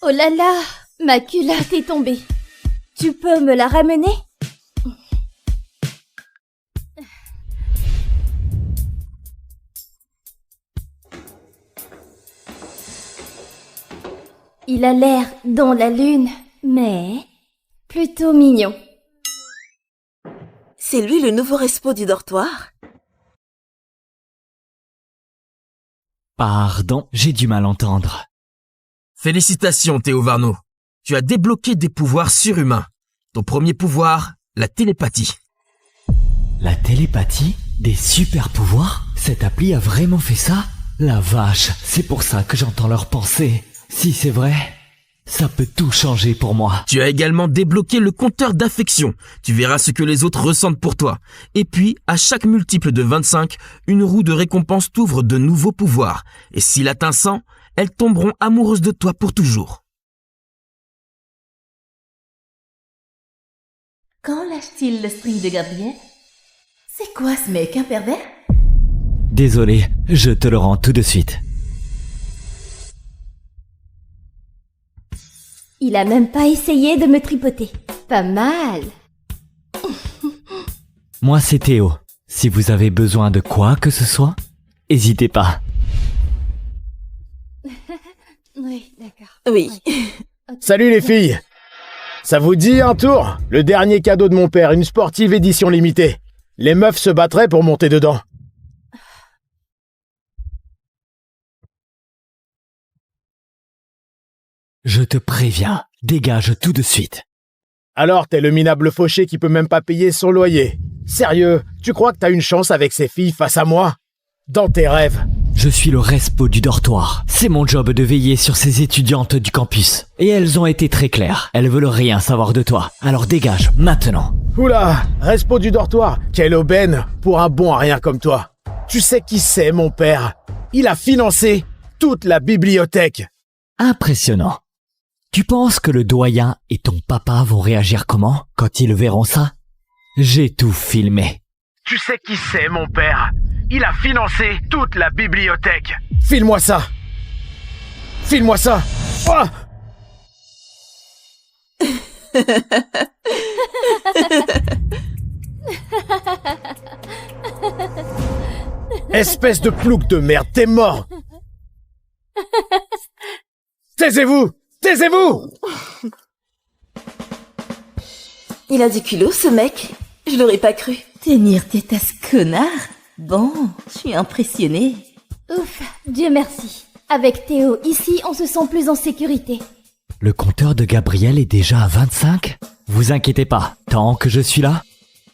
Oh là là, ma culotte est tombée. Tu peux me la ramener? Il a l'air dans la lune, mais plutôt mignon. C'est lui le nouveau respo du dortoir? Pardon, j'ai du mal entendre. Félicitations Théo Varno. Tu as débloqué des pouvoirs surhumains. Ton premier pouvoir, la télépathie. La télépathie? Des super pouvoirs? Cette appli a vraiment fait ça? La vache, c'est pour ça que j'entends leurs pensées. Si c'est vrai, ça peut tout changer pour moi. Tu as également débloqué le compteur d'affection. Tu verras ce que les autres ressentent pour toi. Et puis, à chaque multiple de 25, une roue de récompense t'ouvre de nouveaux pouvoirs. Et s'il atteint 100, elles tomberont amoureuses de toi pour toujours. Quand lâche-t-il le string de Gabriel? C'est quoi ce mec, un pervers? Désolé, je te le rends tout de suite. Il a même pas essayé de me tripoter. Pas mal. Moi, c'est Théo. Si vous avez besoin de quoi que ce soit, n'hésitez pas. Oui, d'accord. Oui. Salut les filles. Ça vous dit un tour? Le dernier cadeau de mon père, une sportive édition limitée. Les meufs se battraient pour monter dedans. Je te préviens, dégage tout de suite. Alors t'es le minable fauché qui peut même pas payer son loyer. Sérieux, tu crois que t'as une chance avec ces filles face à moi? Dans tes rêves. Je suis le respo du dortoir. C'est mon job de veiller sur ces étudiantes du campus. Et elles ont été très claires. Elles veulent rien savoir de toi. Alors dégage, maintenant. Oula, respo du dortoir. Quelle aubaine pour un bon à rien comme toi. Tu sais qui c'est, mon père? Il a financé toute la bibliothèque. Impressionnant. Tu penses que le doyen et ton papa vont réagir comment quand ils verront ça? J'ai tout filmé. Tu sais qui c'est, mon père? Il a financé toute la bibliothèque. File-moi ça! File-moi ça! Oh! Espèce de plouc de merde, t'es mort! Taisez-vous! Taisez-vous! Il a du culot, ce mec. Je l'aurais pas cru. Tenir tête à ce connard? Bon, je suis impressionnée. Ouf, Dieu merci. Avec Théo ici, on se sent plus en sécurité. Le compteur de Gabriel est déjà à 25? Vous inquiétez pas, tant que je suis là,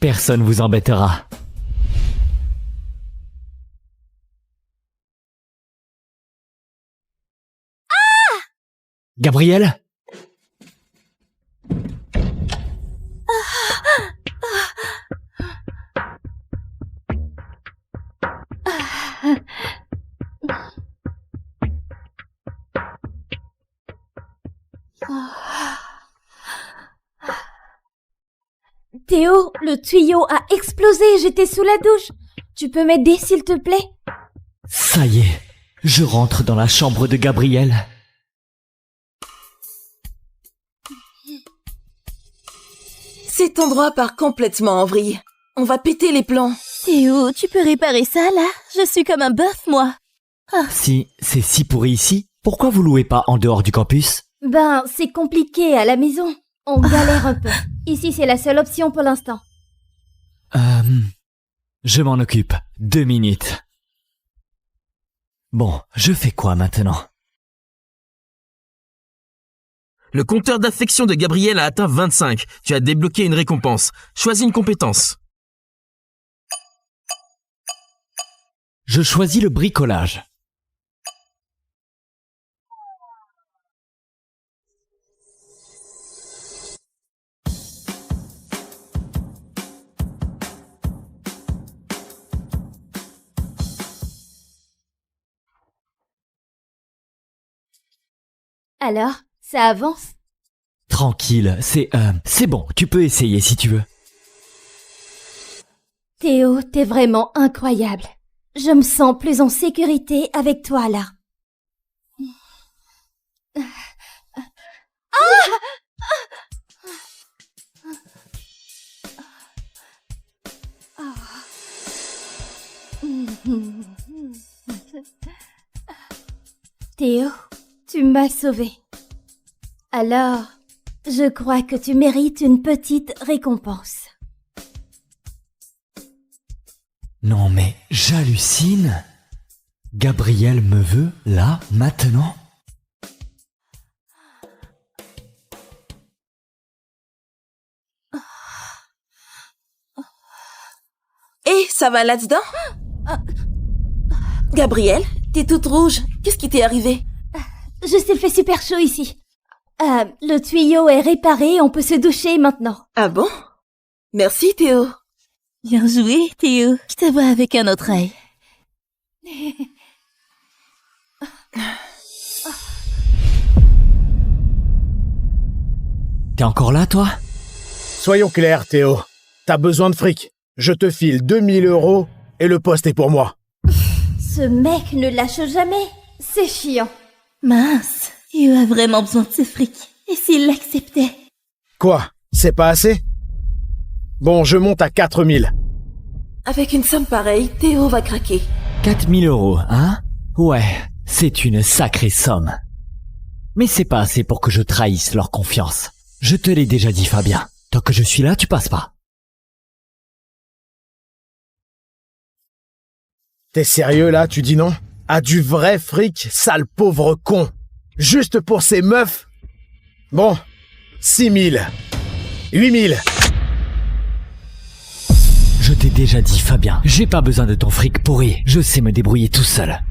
personne vous embêtera. Gabriel? Théo, le tuyau a explosé, j'étais sous la douche. Tu peux m'aider, s'il te plaît? Ça y est, je rentre dans la chambre de Gabriel. Cet endroit part complètement en vrille. On va péter les plombs. Théo, tu peux réparer ça, là? Je suis comme un bœuf, moi. Si c'est si pourri ici, pourquoi vous louez pas en dehors du campus? Ben, c'est compliqué à la maison. On galère un peu. Ici, c'est la seule option pour l'instant. Je m'en occupe. 2 minutes. Bon, je fais quoi maintenant? Le compteur d'affection de Gabriel a atteint 25. Tu as débloqué une récompense. Choisis une compétence. Je choisis le bricolage. Alors, ça avance? Tranquille, c'est bon, tu peux essayer si tu veux. Théo, t'es vraiment incroyable. Je me sens plus en sécurité avec toi, là. Théo, tu m'as sauvé. Alors, je crois que tu mérites une petite récompense. Non mais, j'hallucine. Gabriel me veut, là, maintenant? Hé, ça va là-dedans? Gabriel, t'es toute rouge. Qu'est-ce qui t'est arrivé? Je sais, il fait super chaud ici. Le tuyau est réparé, on peut se doucher maintenant. Ah bon? Merci, Théo. Bien joué, Théo. Je te vois avec un autre œil. T'es encore là, toi? Soyons clairs, Théo. T'as besoin de fric. Je te file 2000 € et le poste est pour moi. Ce mec ne lâche jamais. C'est chiant. Mince, Théo a vraiment besoin de ce fric. Et s'il l'acceptait? Quoi? C'est pas assez? Bon, je monte à 4000. Avec une somme pareille, Théo va craquer. 4000 €, hein? Ouais, c'est une sacrée somme. Mais c'est pas assez pour que je trahisse leur confiance. Je te l'ai déjà dit, Fabien. Tant que je suis là, tu passes pas. T'es sérieux là, tu dis non? À du vrai fric, sale pauvre con. Juste pour ces meufs? Bon, 6000. 8000. Je t'ai déjà dit, Fabien, j'ai pas besoin de ton fric pourri. Je sais me débrouiller tout seul.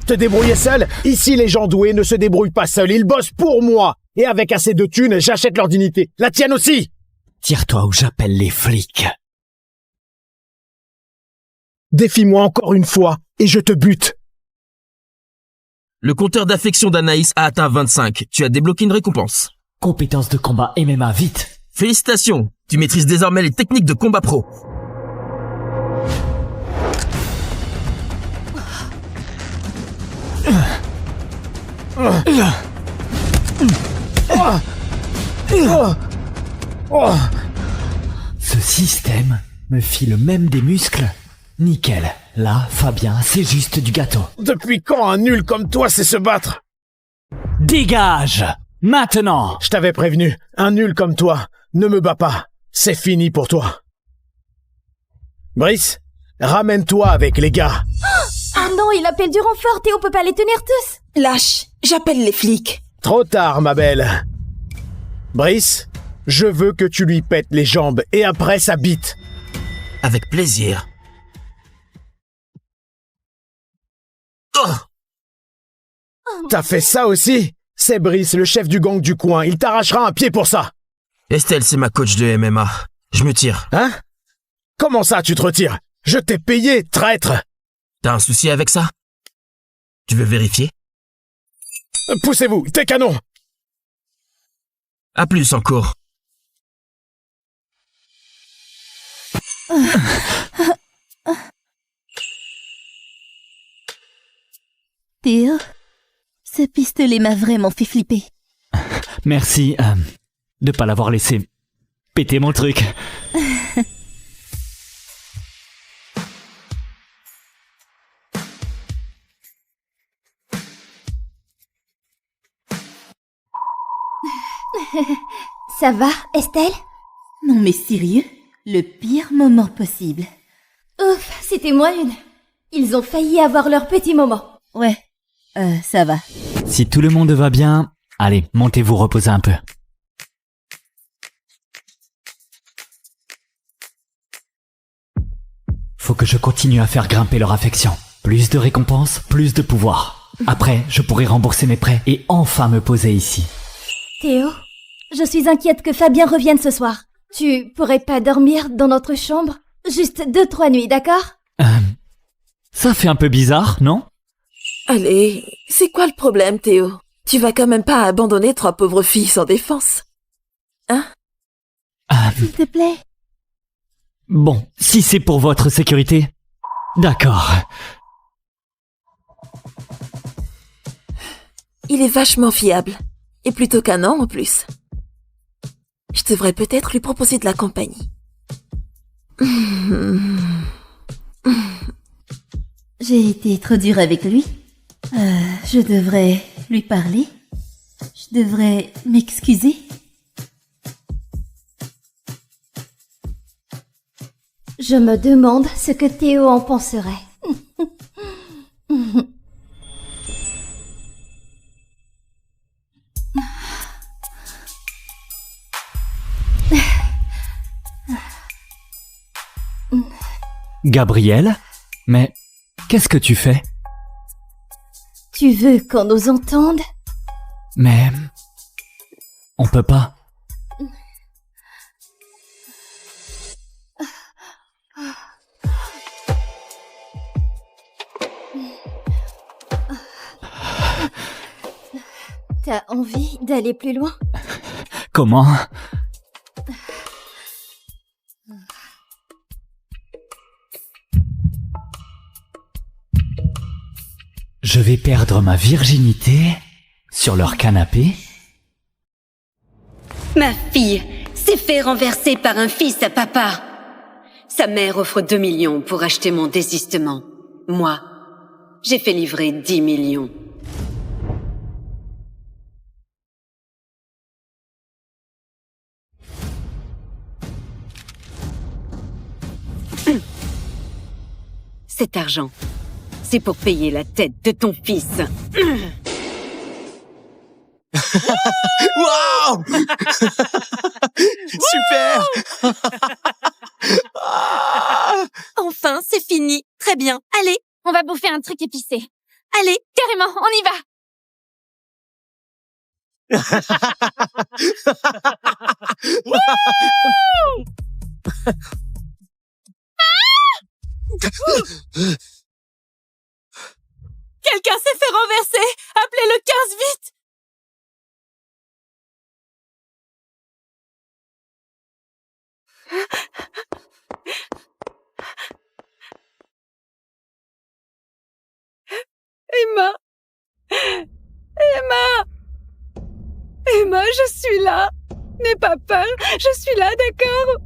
Te débrouiller seul? Ici, les gens doués ne se débrouillent pas seuls. Ils bossent pour moi. Et avec assez de thunes, j'achète leur dignité. La tienne aussi! Tire-toi ou j'appelle les flics. Défie-moi encore une fois et je te bute. Le compteur d'affection d'Anaïs a atteint 25. Tu as débloqué une récompense. Compétences de combat MMA, vite. Félicitations, tu maîtrises désormais les techniques de combat pro. Ce système me file même des muscles. Nickel. Là, Fabien, c'est juste du gâteau. Depuis quand un nul comme toi sait se battre? Dégage! Maintenant! Je t'avais prévenu, un nul comme toi, ne me bats pas. C'est fini pour toi. Brice, ramène-toi avec les gars. Oh non, il appelle du renfort, Théo peut pas les tenir tous. Lâche, j'appelle les flics. Trop tard, ma belle. Brice, je veux que tu lui pètes les jambes et après sa bite. Avec plaisir. Oh! T'as fait ça aussi? C'est Brice, le chef du gang du coin. Il t'arrachera un pied pour ça. Estelle, c'est ma coach de MMA. Je me tire. Hein? Comment ça, tu te retires? Je t'ai payé, traître! T'as un souci avec ça? Tu veux vérifier? Poussez-vous, tes canons! À plus encore. Théo, ce pistolet m'a vraiment fait flipper. Merci de pas l'avoir laissé péter mon truc. Ça va, Estelle? Non mais sérieux? Le pire moment possible. Ouf, c'était moins une. Ils ont failli avoir leur petit moment. Ouais, ça va. Si tout le monde va bien, allez, montez-vous reposer un peu. Faut que je continue à faire grimper leur affection. Plus de récompenses, plus de pouvoir. Après, je pourrai rembourser mes prêts et enfin me poser ici. Théo, je suis inquiète que Fabien revienne ce soir. Tu pourrais pas dormir dans notre chambre? Juste 2-3 nuits, d'accord? Ça fait un peu bizarre, non? Allez, c'est quoi le problème, Théo? Tu vas quand même pas abandonner 3 pauvres filles sans défense. Hein? S'il te plaît. Bon, si c'est pour votre sécurité, d'accord. Il est vachement fiable. Et plutôt qu'un an en plus. Je devrais peut-être lui proposer de la compagnie. J'ai été trop dure avec lui. Je devrais lui parler. Je devrais m'excuser. Je me demande ce que Théo en penserait. Gabrielle? Mais qu'est-ce que tu fais? Tu veux qu'on nous entende? Mais on peut pas. T'as envie d'aller plus loin? Comment? Je vais perdre ma virginité sur leur canapé. Ma fille s'est fait renverser par un fils à papa. Sa mère offre 2 millions pour acheter mon désistement. Moi, j'ai fait livrer 10 millions. Cet argent, c'est pour payer la tête de ton fils. Waouh! Super! Enfin, c'est fini. Très bien. Allez, on va bouffer un truc épicé. Allez, carrément, on y va. Quelqu'un s'est fait renverser. je suis là. N'aie pas peur, je suis là, d'accord?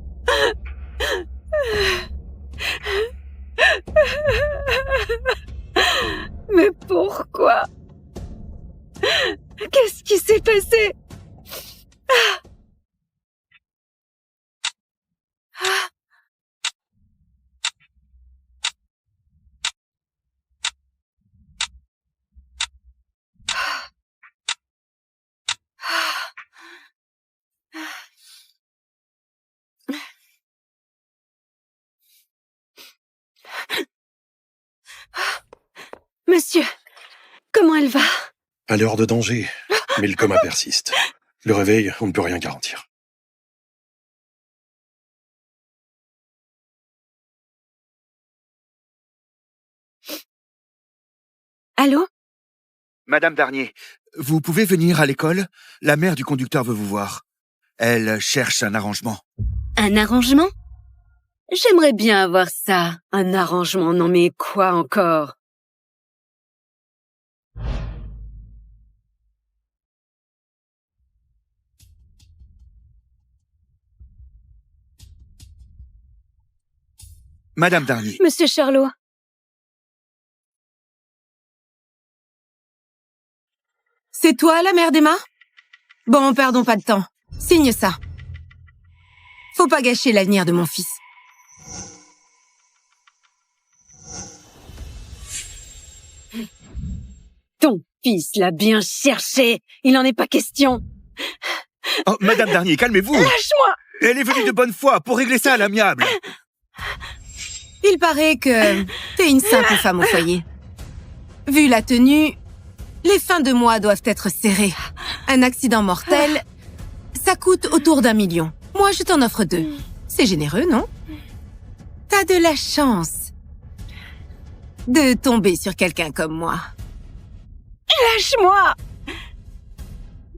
Mais pourquoi? Qu'est-ce qui s'est passé? Monsieur, comment elle va? Elle est hors de danger, mais le coma persiste. Le réveil, on ne peut rien garantir. Allô? Madame Darnier, vous pouvez venir à l'école? La mère du conducteur veut vous voir. Elle cherche un arrangement. Un arrangement? J'aimerais bien avoir ça. Un arrangement, non mais quoi encore? Madame Darnier. Monsieur Charlot. C'est toi, la mère d'Emma? Bon, perdons pas de temps. Signe ça. Faut pas gâcher l'avenir de mon fils. Ton fils l'a bien cherché. Il n'en est pas question. Oh, Madame Darnier, calmez-vous. Lâche-moi! Elle est venue de bonne foi pour régler ça à l'amiable. Il paraît que t'es une simple femme au foyer. Vu la tenue, les fins de mois doivent être serrées. Un accident mortel, ça coûte autour d'1 million. Moi, je t'en offre 2. C'est généreux, non? T'as de la chance de tomber sur quelqu'un comme moi. Lâche-moi!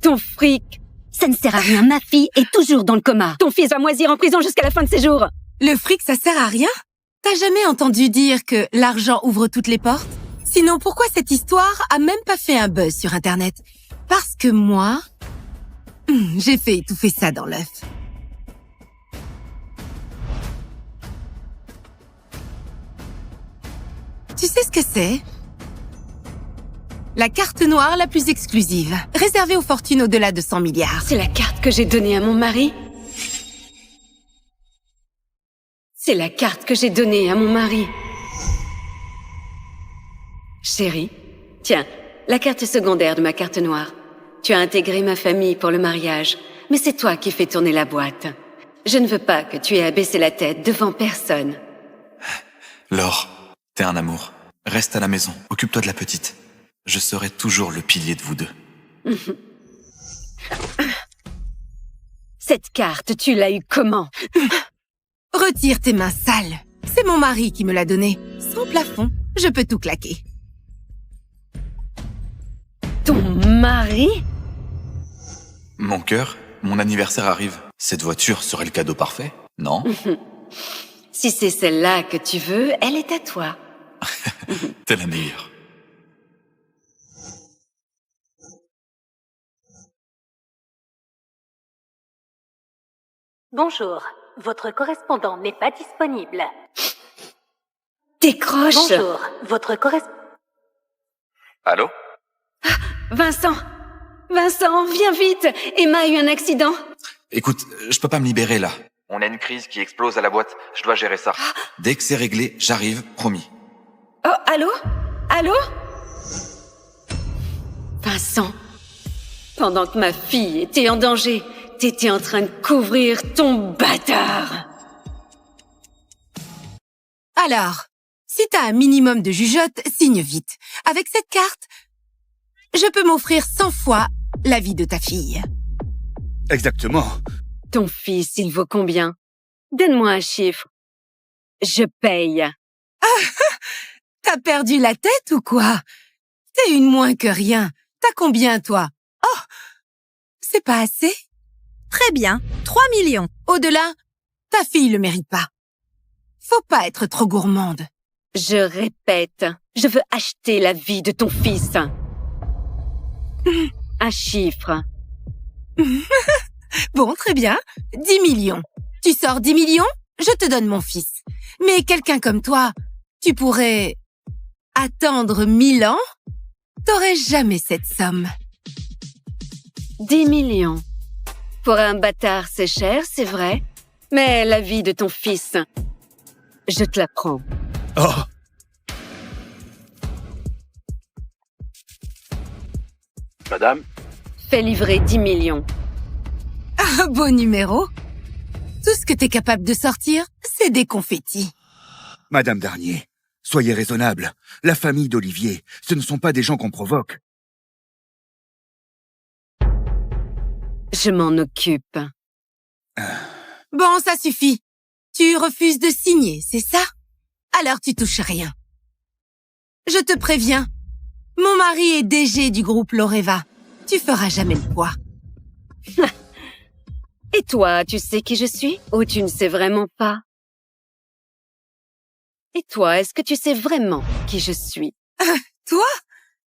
Ton fric, ça ne sert à rien. Ma fille est toujours dans le coma. Ton fils va moisir en prison jusqu'à la fin de ses jours. Le fric, ça sert à rien? T'as jamais entendu dire que l'argent ouvre toutes les portes? Sinon, pourquoi cette histoire a même pas fait un buzz sur Internet? Parce que moi, j'ai fait étouffer ça dans l'œuf. Tu sais ce que c'est? La carte noire la plus exclusive, réservée aux fortunes au-delà de 100 milliards. C'est la carte que j'ai donnée à mon mari? C'est la carte que j'ai donnée à mon mari. Chérie, tiens, la carte secondaire de ma carte noire. Tu as intégré ma famille pour le mariage, mais c'est toi qui fais tourner la boîte. Je ne veux pas que tu aies à baisser la tête devant personne. Laure, t'es un amour. Reste à la maison, occupe-toi de la petite. Je serai toujours le pilier de vous deux. Cette carte, tu l'as eue comment? Retire tes mains sales. C'est mon mari qui me l'a donnée. Sans plafond, je peux tout claquer. Ton mari? Mon cœur, mon anniversaire arrive. Cette voiture serait le cadeau parfait, non? Si c'est celle-là que tu veux, elle est à toi. T'es la meilleure. Bonjour, votre correspondant n'est pas disponible. Décroche! Bonjour, votre correspondant... Allô? Vincent! Vincent, viens vite! Emma a eu un accident. Écoute, je peux pas me libérer là. On a une crise qui explose à la boîte, je dois gérer ça. Dès que c'est réglé, j'arrive, promis. Oh, allô? Allô? Vincent, pendant que ma fille était en danger, t'étais en train de couvrir ton bâtard. Alors, si t'as un minimum de jugeote, signe vite. Avec cette carte, je peux m'offrir 100 fois la vie de ta fille. Exactement. Ton fils, il vaut combien? Donne-moi un chiffre. Je paye. T'as perdu la tête ou quoi? T'es une moins que rien. T'as combien, toi? Oh! C'est pas assez? Très bien, 3 millions. Au-delà, ta fille le mérite pas. Faut pas être trop gourmande. Je répète, je veux acheter la vie de ton fils. Un chiffre. Bon, très bien. 10 millions. Tu sors 10 millions, je te donne mon fils. Mais quelqu'un comme toi, tu pourrais attendre 1000 ans? T'aurais jamais cette somme. 10 millions. Pour un bâtard, c'est cher, c'est vrai. Mais la vie de ton fils, je te la prends. Oh! Madame? Fais livrer 10 millions. Ah, beau numéro. Tout ce que t'es capable de sortir, c'est des confettis. Madame Darnier, soyez raisonnable. La famille d'Olivier, ce ne sont pas des gens qu'on provoque. Je m'en occupe. Bon, ça suffit. Tu refuses de signer, c'est ça? Alors tu touches rien. Je te préviens. Mon mari est DG du groupe Loreva. Tu feras jamais le poids. Et toi, tu sais qui je suis? Ou tu ne sais vraiment pas? Et toi, est-ce que tu sais vraiment qui je suis? Toi?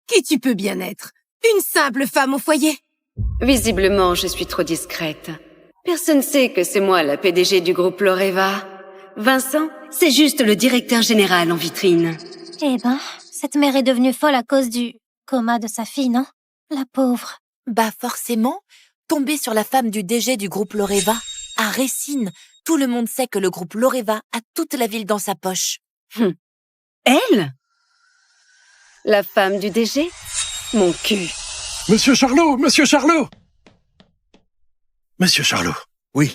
Qui tu peux bien être? Une simple femme au foyer? Visiblement, je suis trop discrète. Personne ne sait que c'est moi la PDG du groupe Loreva. Vincent, c'est juste le directeur général en vitrine. Eh ben, cette mère est devenue folle à cause du coma de sa fille, non? La pauvre. Bah forcément, tomber sur la femme du DG du groupe Loreva, à Racine, tout le monde sait que le groupe Loreva a toute la ville dans sa poche. Elle? La femme du DG? Mon cul. Monsieur Charlot! Monsieur Charlot! Monsieur Charlot. Oui.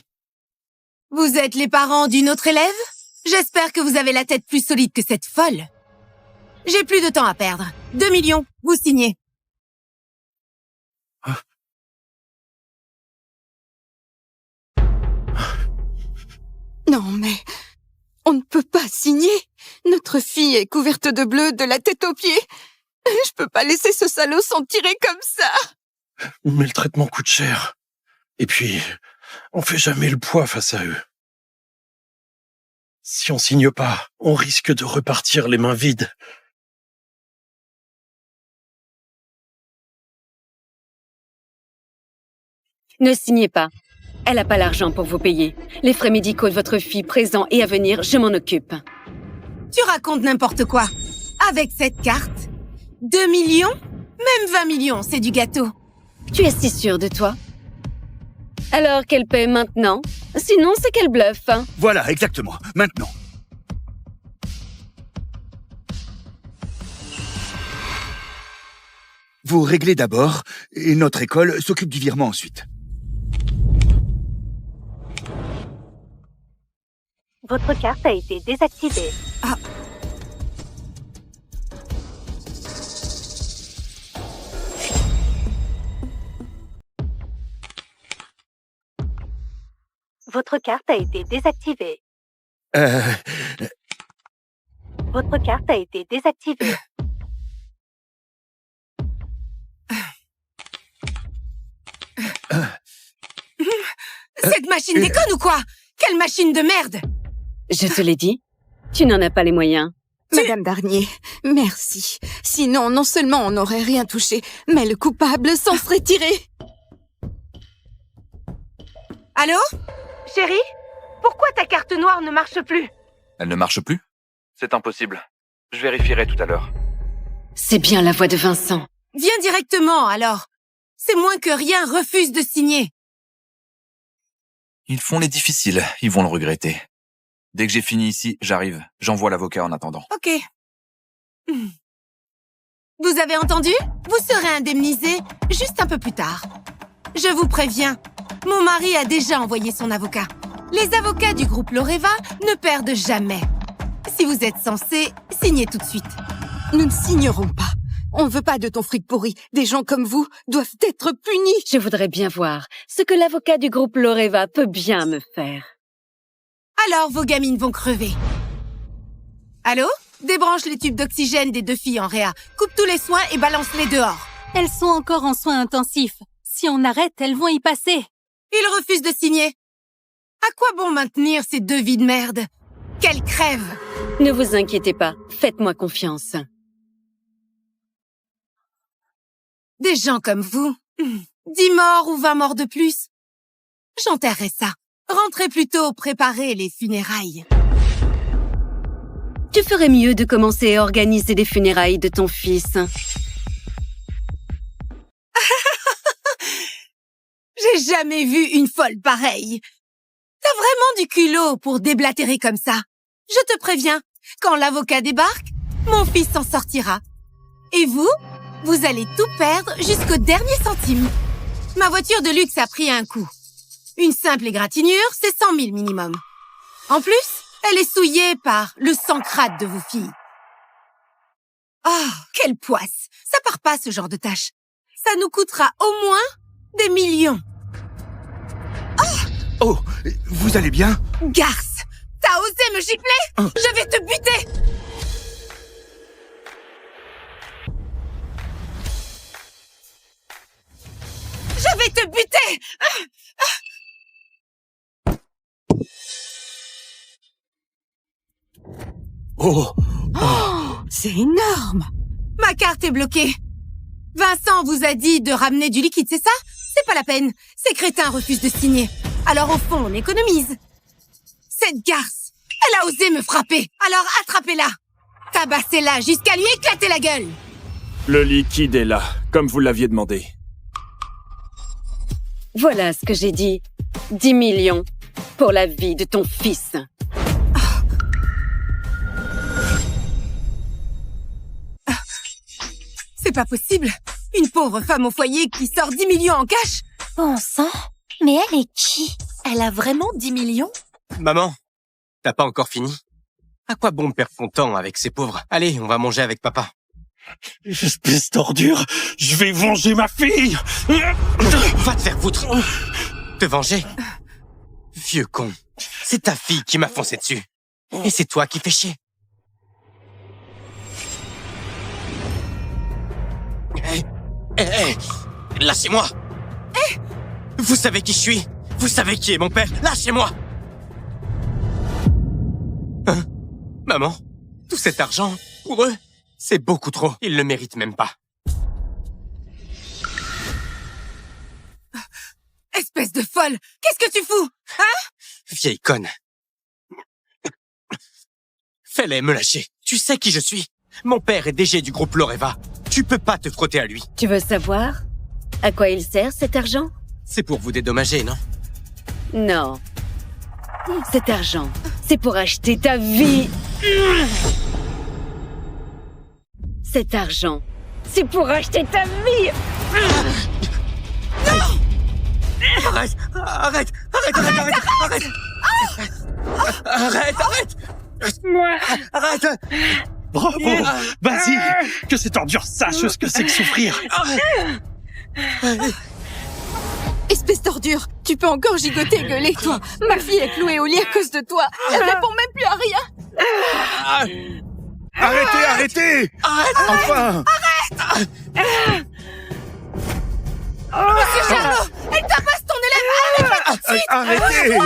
Vous êtes les parents d'une autre élève? J'espère que vous avez la tête plus solide que cette folle. J'ai plus de temps à perdre. 2 millions, vous signez. Non, mais on ne peut pas signer. Notre fille est couverte de bleu de la tête aux pieds. Je peux pas laisser ce salaud s'en tirer comme ça. Mais le traitement coûte cher. Et puis, on fait jamais le poids face à eux. Si on signe pas, on risque de repartir les mains vides. Ne signez pas. Elle n'a pas l'argent pour vous payer. Les frais médicaux de votre fille présents et à venir, je m'en occupe. Tu racontes n'importe quoi. Avec cette carte, 2 millions? Même 20 millions, c'est du gâteau. Tu es si sûre de toi? Alors qu'elle paie maintenant? Sinon, c'est qu'elle bluffe. Hein. Voilà, exactement. Maintenant. Vous réglez d'abord, et notre école s'occupe du virement ensuite. Votre carte a été désactivée. Ah. Votre carte a été désactivée. Votre carte a été désactivée. Cette machine déconne ou quoi? Quelle machine de merde! Je te l'ai dit, tu n'en as pas les moyens. Madame Darnier, merci. Sinon, non seulement on n'aurait rien touché, mais le coupable s'en serait tiré. Allô? Chérie, pourquoi ta carte noire ne marche plus? Elle ne marche plus? C'est impossible. Je vérifierai tout à l'heure. C'est bien la voix de Vincent. Viens directement, alors. C'est moins que rien refuse de signer. Ils font les difficiles, ils vont le regretter. Dès que j'ai fini ici, j'arrive. J'envoie l'avocat en attendant. Ok. Vous avez entendu? Vous serez indemnisé juste un peu plus tard. Je vous préviens, mon mari a déjà envoyé son avocat. Les avocats du groupe Loreva ne perdent jamais. Si vous êtes censé, signez tout de suite. Nous ne signerons pas. On ne veut pas de ton fric pourri. Des gens comme vous doivent être punis. Je voudrais bien voir ce que l'avocat du groupe Loreva peut bien me faire. Alors vos gamines vont crever. Allô? Débranche les tubes d'oxygène des 2 filles en réa. Coupe tous les soins et balance-les dehors. Elles sont encore en soins intensifs. Si on arrête, elles vont y passer. Ils refusent de signer. À quoi bon maintenir ces 2 vies de merde? Qu'elles crèvent! Ne vous inquiétez pas, faites-moi confiance. Des gens comme vous, 10 morts ou 20 morts de plus. J'enterrerai ça. Rentrez plutôt préparer les funérailles. Tu ferais mieux de commencer à organiser les funérailles de ton fils. J'ai jamais vu une folle pareille. T'as vraiment du culot pour déblatérer comme ça. Je te préviens, quand l'avocat débarque, mon fils s'en sortira. Et vous allez tout perdre jusqu'au dernier centime. Ma voiture de luxe a pris un coup. Une simple égratignure, c'est 100 000 minimum. En plus, elle est souillée par le sang crade de vos filles. Oh, quelle poisse! Ça part pas, ce genre de tâche. Ça nous coûtera au moins des millions. Oh, vous allez bien? Garce! T'as osé me gifler? Je vais te buter! Je vais te buter! Oh, c'est énorme! Ma carte est bloquée. Vincent vous a dit de ramener du liquide, c'est ça? C'est pas la peine. Ces crétins refusent de signer. Alors au fond, on économise. Cette garce, elle a osé me frapper. Alors attrapez-la. Tabassez-la jusqu'à lui éclater la gueule. Le liquide est là, comme vous l'aviez demandé. Voilà ce que j'ai dit. 10 millions pour la vie de ton fils. C'est pas possible. Une pauvre femme au foyer qui sort 10 millions en cash. Bon sang, mais elle est qui? Elle a vraiment 10 millions? Maman, t'as pas encore fini? À quoi bon perdre ton temps avec ces pauvres? Allez, on va manger avec papa. Espèce d'ordure, je vais venger ma fille. Va te faire foutre. Te venger? Vieux con. C'est ta fille qui m'a foncé dessus. Et c'est toi qui fais chier. Hé, lâchez-moi. Vous savez qui je suis? Vous savez qui est mon père? Lâchez-moi. Hein? Maman, tout cet argent, pour eux, c'est beaucoup trop. Ils le méritent même pas. Espèce de folle! Qu'est-ce que tu fous? Hein? Vieille conne. Fais-les me lâcher. Tu sais qui je suis. Mon père est DG du groupe Loreva. Tu peux pas te frotter à lui. Tu veux savoir à quoi il sert cet argent? C'est pour vous dédommager, non? Non. Cet argent, c'est pour acheter ta vie. Cet argent, c'est pour acheter ta vie. Non! Arrête! Arrête! Arrête! Arrête! Arrête! Arrête! Arrête! Moi! Arrête! Bravo! Vas-y! Que cette ordure sache ce que c'est que souffrir! Espèce d'ordure, tu peux encore gigoter et gueuler, toi. Ma fille est clouée au lit à cause de toi. Elle répond même plus à rien. Arrêtez, arrêtez! Enfin! Arrête! Monsieur Charlot, elle tabasse ton élève! Allez, tout de suite! Arrêtez!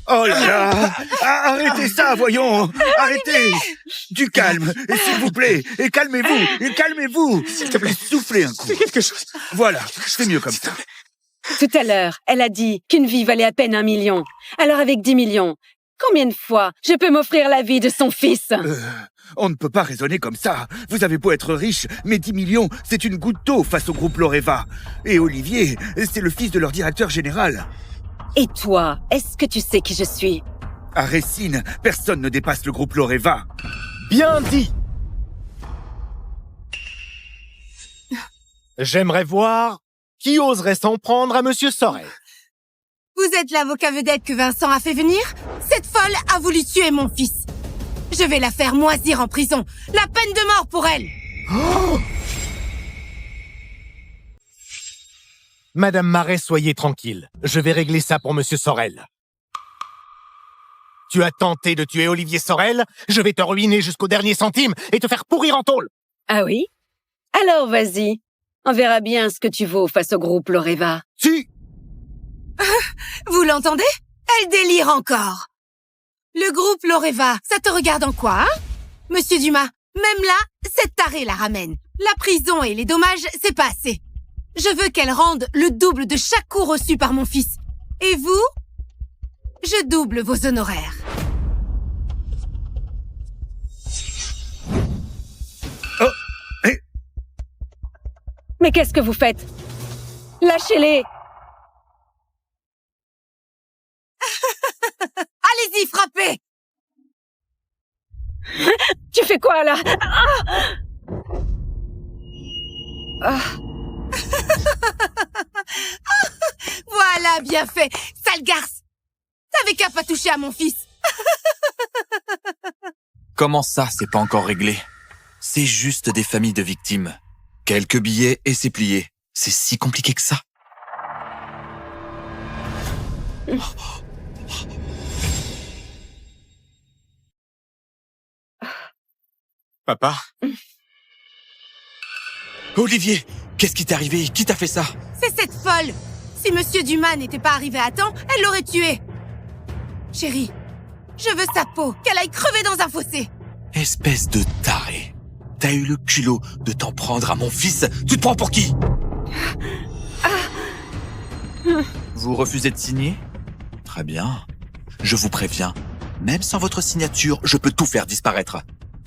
Oh là là! Arrêtez ça, voyons! Arrêtez! Du calme, et s'il vous plaît! Et calmez-vous! Et calmez-vous! S'il te plaît, soufflez un coup. Fais quelque chose. Voilà, c'est mieux comme ça. Tout à l'heure, elle a dit qu'une vie valait à peine 1 million. Alors avec 10 millions, combien de fois je peux m'offrir la vie de son fils? On ne peut pas raisonner comme ça. Vous avez beau être riche, mais 10 millions, c'est une goutte d'eau face au groupe Loreva. Et Olivier, c'est le fils de leur directeur général. Et toi, est-ce que tu sais qui je suis? À Racine, personne ne dépasse le groupe Loreva. Bien dit! J'aimerais voir qui oserait s'en prendre à Monsieur Sorel. Vous êtes l'avocat vedette que Vincent a fait venir? Cette folle a voulu tuer mon fils. Je vais la faire moisir en prison. La peine de mort pour elle. Oh! Madame Marais, soyez tranquille. Je vais régler ça pour Monsieur Sorel. Tu as tenté de tuer Olivier Sorel? Je vais te ruiner jusqu'au dernier centime et te faire pourrir en tôle. Ah oui? Alors vas-y. On verra bien ce que tu vaux face au groupe Loreva. Si! Vous l'entendez? Elle délire encore. Le groupe Loreva, ça te regarde en quoi, hein? Monsieur Dumas, même là, cette tarée la ramène. La prison et les dommages, c'est pas assez. Je veux qu'elle rende le double de chaque coup reçu par mon fils. Et vous, je double vos honoraires. Mais qu'est-ce que vous faites? Lâchez-les! Allez-y, frappez! Tu fais quoi, là? Voilà, bien fait! Sale garce! T'avais qu'à pas toucher à mon fils! Comment ça, c'est pas encore réglé? C'est juste des familles de victimes. Quelques billets et c'est plié. C'est si compliqué que ça. Papa? Olivier, qu'est-ce qui t'est arrivé? Qui t'a fait ça? C'est cette folle! Si Monsieur Dumas n'était pas arrivé à temps, elle l'aurait tué! Chérie, je veux sa peau, qu'elle aille crever dans un fossé! Espèce de taré. T'as eu le culot de t'en prendre à mon fils? Tu te prends pour qui? Vous refusez de signer? Très bien. Je vous préviens, même sans votre signature, je peux tout faire disparaître.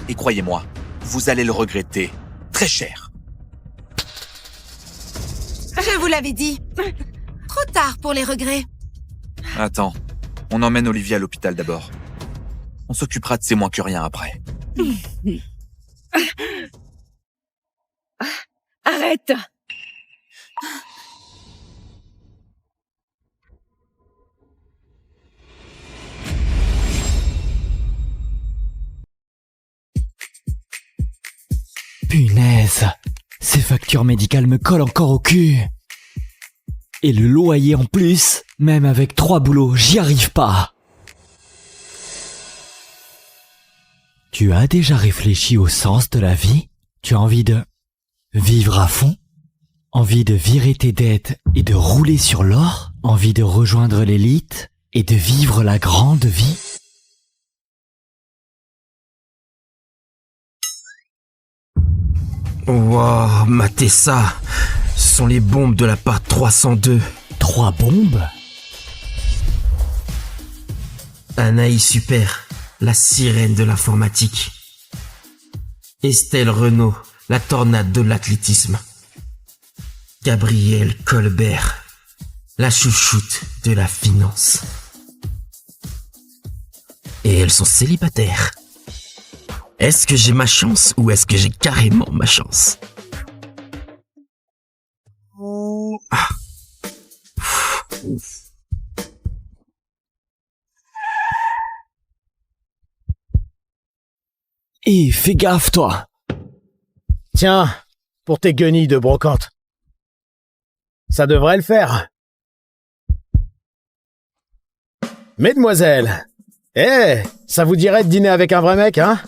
Et croyez-moi, vous allez le regretter très cher. Je vous l'avais dit. Trop tard pour les regrets. Attends, on emmène Olivier à l'hôpital d'abord. On s'occupera de ses moins que rien après. Arrête! Punaise, ces factures médicales me collent encore au cul. Et le loyer en plus, même avec 3 boulots, j'y arrive pas. Tu as déjà réfléchi au sens de la vie? Tu as envie de vivre à fond? Envie de virer tes dettes et de rouler sur l'or? Envie de rejoindre l'élite et de vivre la grande vie? Wow, matez ça. Ce sont les bombes de la part 302. 3 bombes? Anaïs Super, la sirène de l'informatique. Estelle Renaud, la tornade de l'athlétisme. Gabrielle Colbert, la chouchoute de la finance. Et elles sont célibataires. Est-ce que j'ai ma chance ou est-ce que j'ai carrément ma chance? Ah. Et fais gaffe, toi. Tiens, pour tes guenilles de brocante. Ça devrait le faire. Mesdemoiselles, ça vous dirait de dîner avec un vrai mec, hein?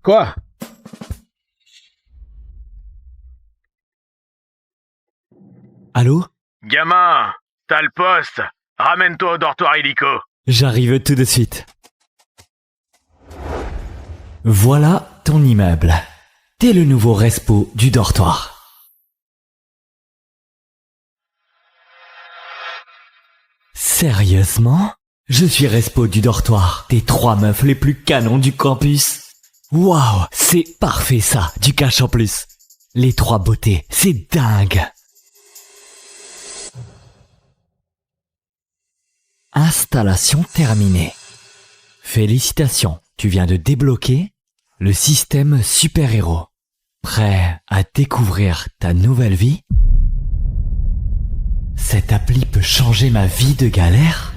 Quoi? Allô? Gamin, t'as le poste. Ramène-toi au dortoir illico. J'arrive tout de suite. Voilà ton immeuble. T'es le nouveau respo du dortoir. Sérieusement? Je suis respo du dortoir, des 3 meufs les plus canons du campus. Waouh, c'est parfait ça, du cash en plus. Les 3 beautés, c'est dingue. Installation terminée. Félicitations, tu viens de débloquer le système super-héros. Prêt à découvrir ta nouvelle vie? Cette appli peut changer ma vie de galère?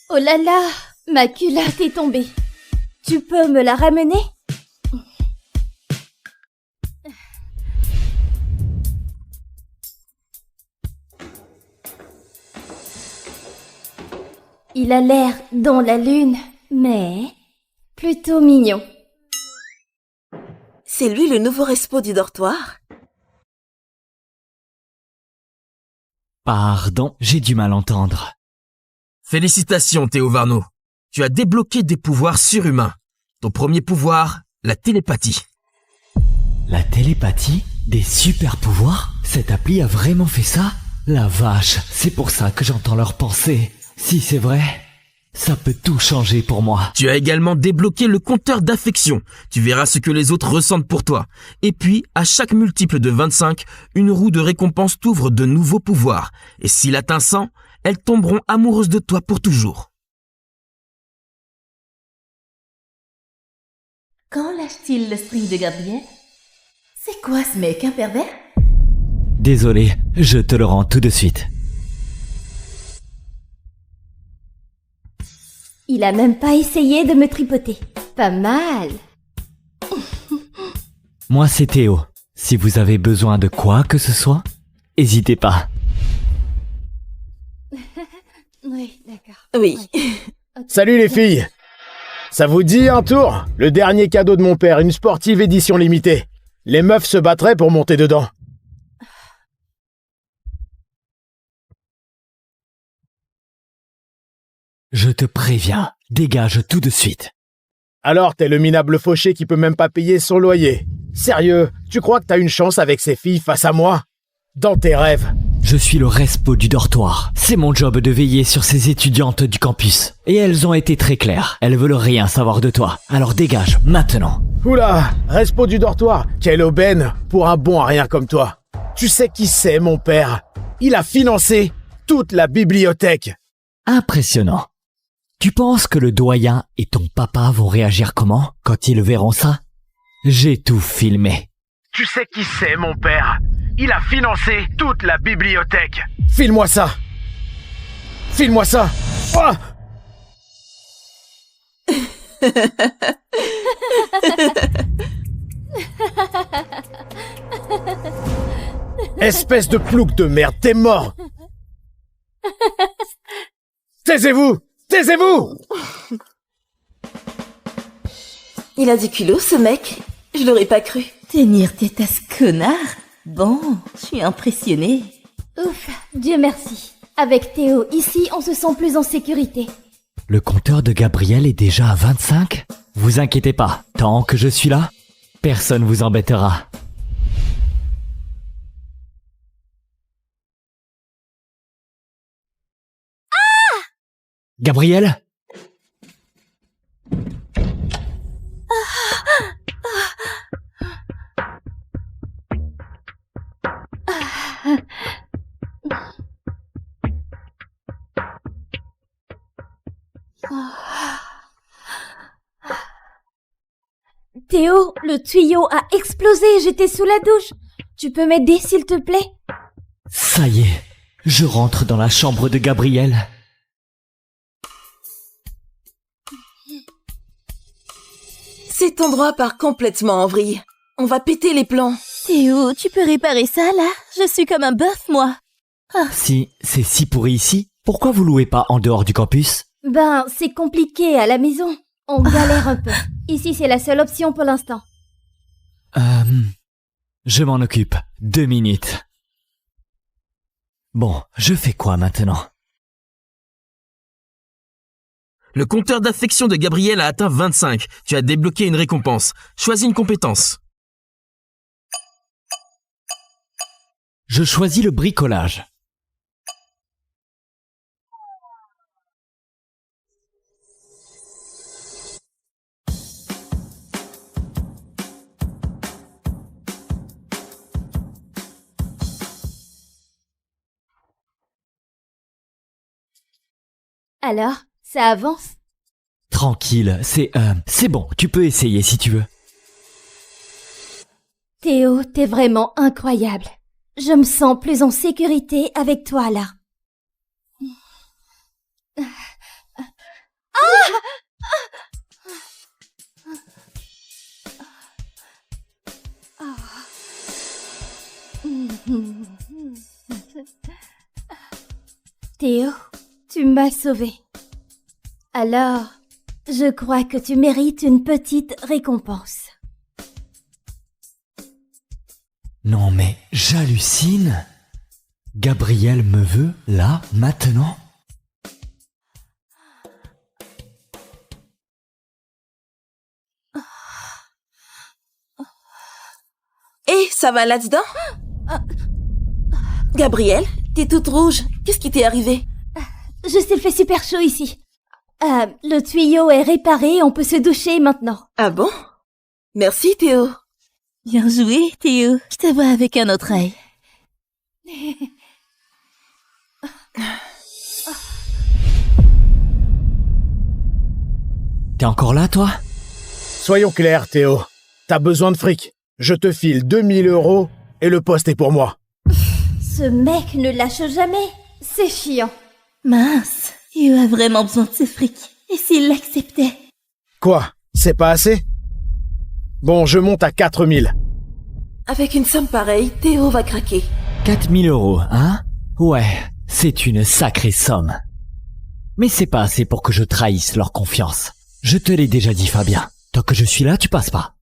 Oh là là, ma culotte est tombée. Tu peux me la ramener? Il a l'air dans la lune, mais plutôt mignon. C'est lui le nouveau respo du dortoir? Pardon, j'ai du mal entendre. Félicitations, Théo Varno. Tu as débloqué des pouvoirs surhumains. Ton premier pouvoir, la télépathie. La télépathie? Des super pouvoirs? Cette appli a vraiment fait ça? La vache, c'est pour ça que j'entends leurs pensées. Si c'est vrai, ça peut tout changer pour moi. Tu as également débloqué le compteur d'affection. Tu verras ce que les autres ressentent pour toi. Et puis, à chaque multiple de 25, une roue de récompense t'ouvre de nouveaux pouvoirs. Et s'il atteint 100, elles tomberont amoureuses de toi pour toujours. Quand lâche-t-il le string de Gabriel? C'est quoi ce mec, un pervers? Désolé, je te le rends tout de suite. Il a même pas essayé de me tripoter. Pas mal. Moi, c'est Théo. Si vous avez besoin de quoi que ce soit, n'hésitez pas. Oui, d'accord. Oui. Salut les filles. Ça vous dit un tour? Le dernier cadeau de mon père, une sportive édition limitée. Les meufs se battraient pour monter dedans. Je te préviens, dégage tout de suite. Alors t'es le minable fauché qui peut même pas payer son loyer. Sérieux, tu crois que t'as une chance avec ces filles face à moi? Dans tes rêves. Je suis le respo du dortoir. C'est mon job de veiller sur ces étudiantes du campus. Et elles ont été très claires. Elles veulent rien savoir de toi. Alors dégage, maintenant. Oula, respo du dortoir, quelle aubaine pour un bon à rien comme toi. Tu sais qui c'est, mon père? Il a financé toute la bibliothèque. Impressionnant. Tu penses que le doyen et ton papa vont réagir comment quand ils verront ça? J'ai tout filmé. Tu sais qui c'est, mon père? Il a financé toute la bibliothèque. File-moi ça. File-moi ça. Oh Espèce de plouc de merde, t'es mort. Taisez-vous! Taisez-vous! Il a du culot, ce mec. Je l'aurais pas cru. Tenir tête à ce connard? Bon, je suis impressionnée. Ouf, Dieu merci. Avec Théo ici, on se sent plus en sécurité. Le compteur de Gabriel est déjà à 25? Vous inquiétez pas, tant que je suis là, personne vous embêtera. Ah! Gabriel? Théo, le tuyau a explosé, j'étais sous la douche. Tu peux m'aider, s'il te plaît? Ça y est, je rentre dans la chambre de Gabriel. Cet endroit part complètement en vrille. On va péter les plombs. Théo, tu peux réparer ça, là? Je suis comme un bœuf, moi. Ah. Si c'est si pourri ici, pourquoi vous louez pas en dehors du campus? Ben, c'est compliqué à la maison. On galère un peu. Ici, c'est la seule option pour l'instant. Je m'en occupe. 2 minutes. Bon, je fais quoi maintenant? Le compteur d'affection de Gabriel a atteint 25. Tu as débloqué une récompense. Choisis une compétence. Je choisis le bricolage. Alors, ça avance? Tranquille, c'est bon, tu peux essayer si tu veux. Théo, t'es vraiment incroyable. Je me sens plus en sécurité avec toi, là. Théo, tu m'as sauvé. Alors, je crois que tu mérites une petite récompense. J'hallucine. Gabriel me veut, là, maintenant? Hé, ça va là-dedans? Gabriel, t'es toute rouge. Qu'est-ce qui t'est arrivé? Juste, il fait super chaud ici. Le tuyau est réparé, on peut se doucher maintenant. Ah bon? Merci, Théo. Bien joué, Théo. Je te vois avec un autre œil. T'es encore là, toi? Soyons clairs, Théo. T'as besoin de fric. Je te file 2000 € et le poste est pour moi. Ce mec ne lâche jamais. C'est chiant. Mince, Théo a vraiment besoin de ce fric. Et s'il l'acceptait? Quoi? C'est pas assez? Bon, je monte à 4000. Avec une somme pareille, Théo va craquer. 4000 €, hein? Ouais, c'est une sacrée somme. Mais c'est pas assez pour que je trahisse leur confiance. Je te l'ai déjà dit, Fabien. Tant que je suis là, tu passes pas.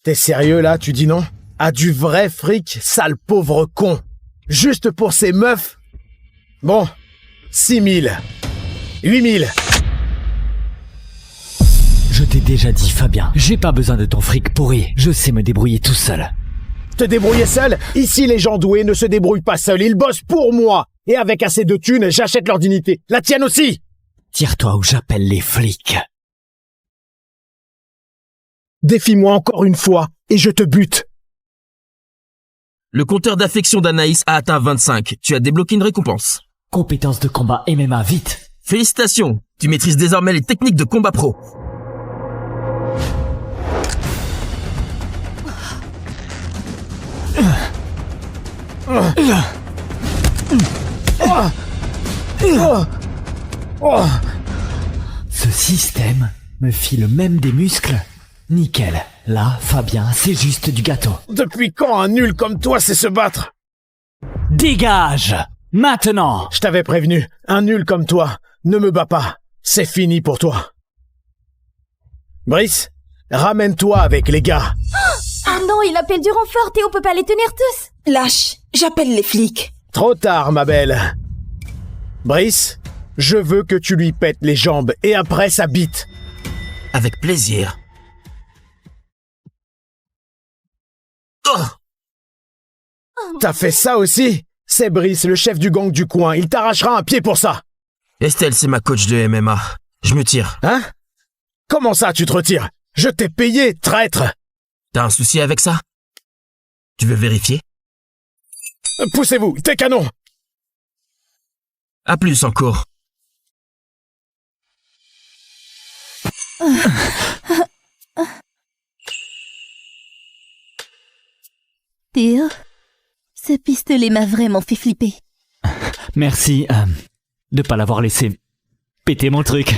T'es sérieux là, tu dis non? À du vrai fric, sale pauvre con. Juste pour ces meufs? Bon, 6000. 8000. Je t'ai déjà dit, Fabien, j'ai pas besoin de ton fric pourri. Je sais me débrouiller tout seul. Te débrouiller seul? Ici, les gens doués ne se débrouillent pas seuls. Ils bossent pour moi. Et avec assez de thunes, j'achète leur dignité. La tienne aussi! Tire-toi ou j'appelle les flics. Défie-moi encore une fois et je te bute. Le compteur d'affection d'Anaïs a atteint 25. Tu as débloqué une récompense. Compétences de combat MMA, vite. Félicitations, tu maîtrises désormais les techniques de combat pro. Ce système me file même des muscles. Nickel. Là, Fabien, c'est juste du gâteau. Depuis quand un nul comme toi sait se battre? Dégage! Maintenant! Je t'avais prévenu, un nul comme toi, ne me bats pas. C'est fini pour toi. Brice, ramène-toi avec les gars. Oh non, il appelle du renfort, Théo peut pas les tenir tous. Lâche, j'appelle les flics. Trop tard, ma belle. Brice, je veux que tu lui pètes les jambes et après sa bite. Avec plaisir. Oh! T'as fait ça aussi? C'est Brice, le chef du gang du coin. Il t'arrachera un pied pour ça. Estelle, c'est ma coach de MMA. Je me tire. Hein? Comment ça, tu te retires? Je t'ai payé, traître! T'as un souci avec ça? Tu veux vérifier? Poussez-vous, tes canons! À plus encore. Théo, ce pistolet m'a vraiment fait flipper. Merci de pas l'avoir laissé péter mon truc.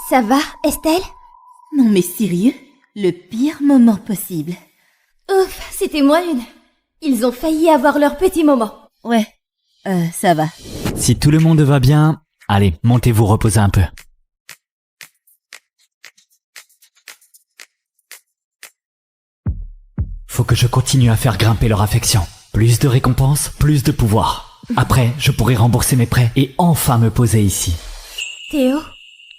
Ça va, Estelle? Non mais sérieux? Le pire moment possible. Ouf, c'était moi une. Ils ont failli avoir leur petit moment. Ouais, ça va. Si tout le monde va bien, allez, montez-vous reposer un peu. Faut que je continue à faire grimper leur affection. Plus de récompenses, plus de pouvoir. Après, je pourrai rembourser mes prêts et enfin me poser ici. Théo,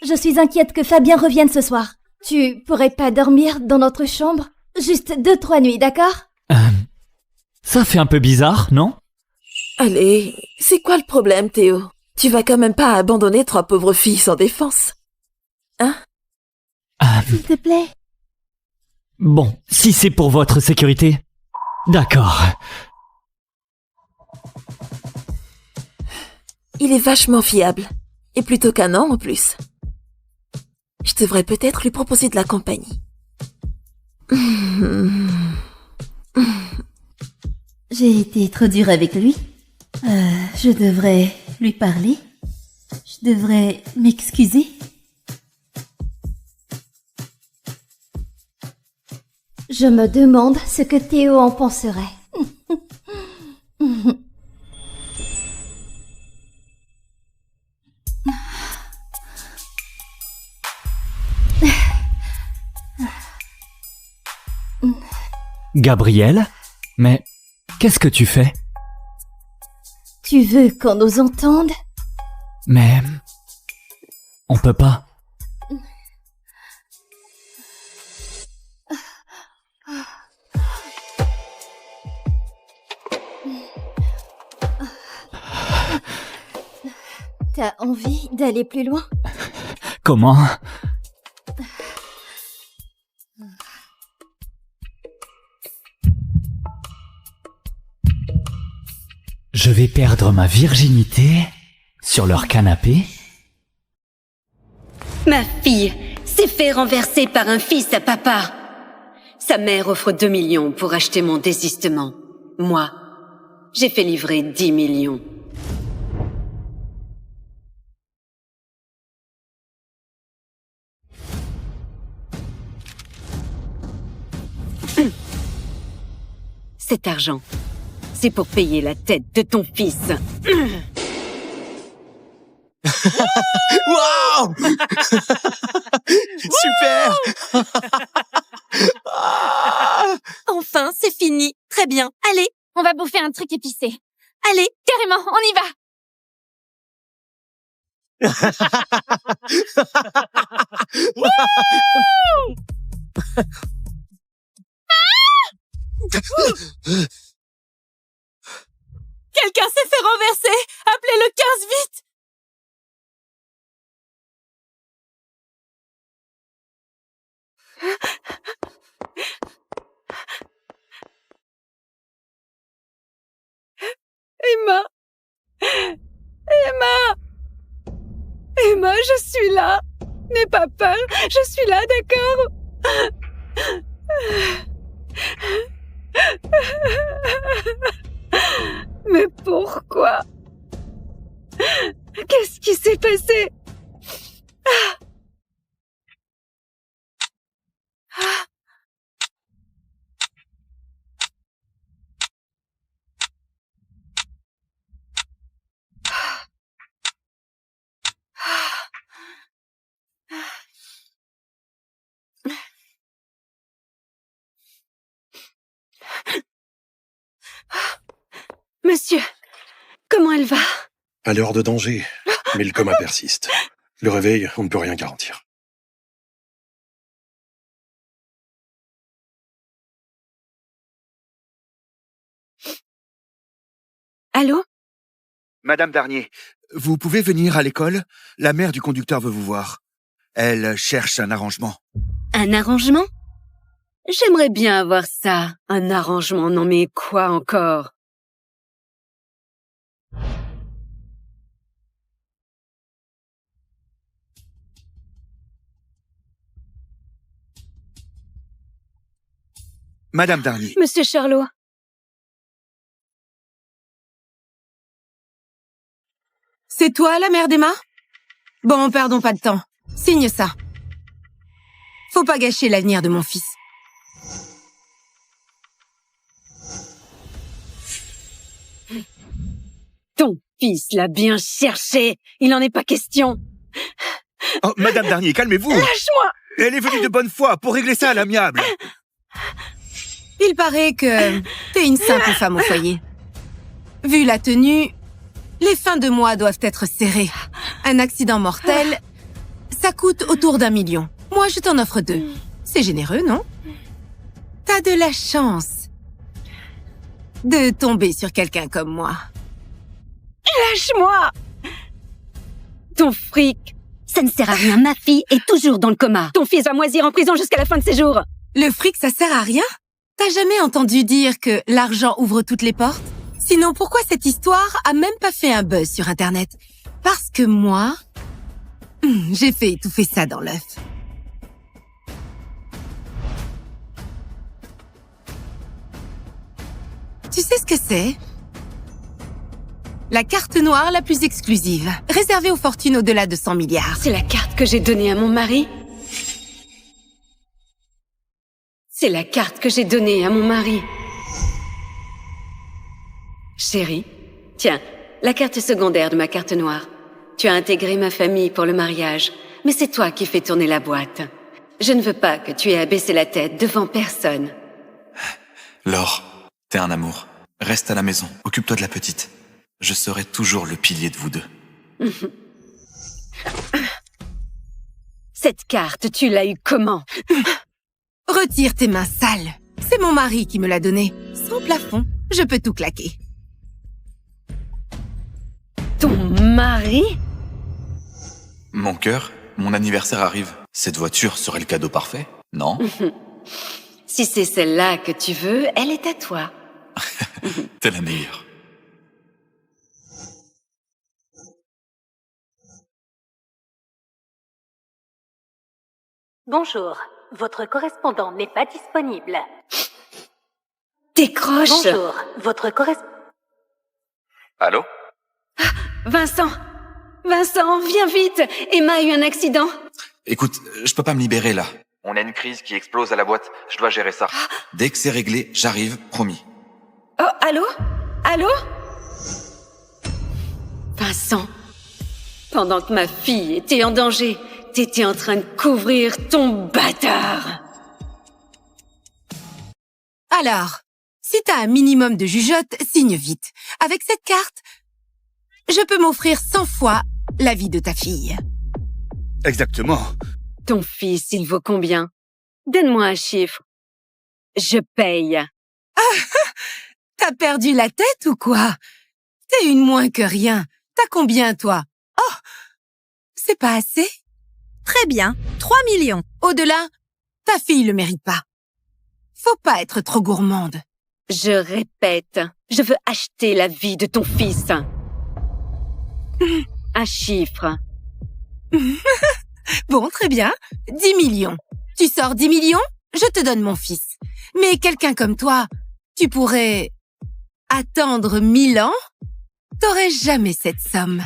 je suis inquiète que Fabien revienne ce soir. Tu pourrais pas dormir dans notre chambre? Juste 2-3 nuits, d'accord? Ça fait un peu bizarre, non? Allez, c'est quoi le problème, Théo? Tu vas quand même pas abandonner 3 pauvres filles sans défense. Hein? S'il te plaît. Bon, si c'est pour votre sécurité, d'accord. Il est vachement fiable. Et plutôt qu'un an en plus. Je devrais peut-être lui proposer de la compagnie. J'ai été trop dure avec lui. Je devrais lui parler. Je devrais m'excuser. Je me demande ce que Théo en penserait. Gabrielle? Mais qu'est-ce que tu fais? Tu veux qu'on nous entende? Mais... on peut pas. T'as envie d'aller plus loin? Comment? Je vais perdre ma virginité sur leur canapé? Ma fille s'est fait renverser par un fils à papa. Sa mère offre 2 millions pour acheter mon désistement. Moi, j'ai fait livrer 10 millions. Cet argent, c'est pour payer la tête de ton fils. Waouh! Super! Enfin, c'est fini. Très bien. Allez, on va bouffer un truc épicé. Allez, carrément, on y va. Quelqu'un s'est fait renverser. Appelez le 15 vite. Emma! Emma! Emma, je suis là! N'aie pas peur, je suis là, d'accord? Mais pourquoi? Qu'est-ce qui s'est passé? Monsieur, comment elle va? Elle est hors de danger, mais le coma persiste. Le réveil, on ne peut rien garantir. Allô? Madame Darnier, vous pouvez venir à l'école? La mère du conducteur veut vous voir. Elle cherche un arrangement. Un arrangement? J'aimerais bien avoir ça. Un arrangement, non mais quoi encore? Madame Darnier. Monsieur Charlot. C'est toi, la mère d'Emma? Bon, perdons pas de temps. Signe ça. Faut pas gâcher l'avenir de mon fils. Ton fils l'a bien cherché. Il n'en est pas question. Oh, Madame Darnier, calmez-vous. Lâche-moi! Elle est venue de bonne foi pour régler ça à l'amiable. Il paraît que t'es une simple femme au foyer. Vu la tenue, les fins de mois doivent être serrées. Un accident mortel, ça coûte autour d'1 million. Moi, je t'en offre 2. C'est généreux, non? T'as de la chance de tomber sur quelqu'un comme moi. Lâche-moi! Ton fric, ça ne sert à rien. Ma fille est toujours dans le coma. Ton fils va moisir en prison jusqu'à la fin de ses jours. Le fric, ça sert à rien? T'as jamais entendu dire que l'argent ouvre toutes les portes? Sinon, pourquoi cette histoire a même pas fait un buzz sur Internet? Parce que moi, j'ai fait étouffer ça dans l'œuf. Tu sais ce que c'est? La carte noire la plus exclusive, réservée aux fortunes au-delà de 100 milliards. C'est la carte que j'ai donnée à mon mari? C'est la carte que j'ai donnée à mon mari. Chérie, tiens, la carte secondaire de ma carte noire. Tu as intégré ma famille pour le mariage, mais c'est toi qui fais tourner la boîte. Je ne veux pas que tu aies à baisser la tête devant personne. Laure, t'es un amour. Reste à la maison, occupe-toi de la petite. Je serai toujours le pilier de vous deux. Cette carte, tu l'as eue comment? Retire tes mains sales. C'est mon mari qui me l'a donnée. Sans plafond, je peux tout claquer. Ton mari? Mon cœur, mon anniversaire arrive. Cette voiture serait le cadeau parfait, non? Si c'est celle-là que tu veux, elle est à toi. T'es la meilleure. Bonjour, votre correspondant n'est pas disponible. Décroche! Bonjour, votre correspondant... Allô? Vincent! Vincent, viens vite! Emma a eu un accident! Écoute, je peux pas me libérer là. On a une crise qui explose à la boîte. Je dois gérer ça. Dès que c'est réglé, j'arrive, promis. Oh, allô? Allô? Vincent, pendant que ma fille était en danger, t'étais en train de couvrir ton bâtard! Alors, si t'as un minimum de jugeote, signe vite. Avec cette carte, je peux m'offrir 100 fois la vie de ta fille. Exactement. Ton fils, il vaut combien? Donne-moi un chiffre. Je paye. T'as perdu la tête ou quoi? T'es une moins que rien. T'as combien, toi? Oh, c'est pas assez? Très bien, 3 millions. Au-delà, ta fille le mérite pas. Faut pas être trop gourmande. Je répète, je veux acheter la vie de ton fils. Un chiffre. Bon, très bien. 10 millions. Tu sors 10 millions, je te donne mon fils. Mais quelqu'un comme toi, tu pourrais attendre 1000 ans? T'aurais jamais cette somme.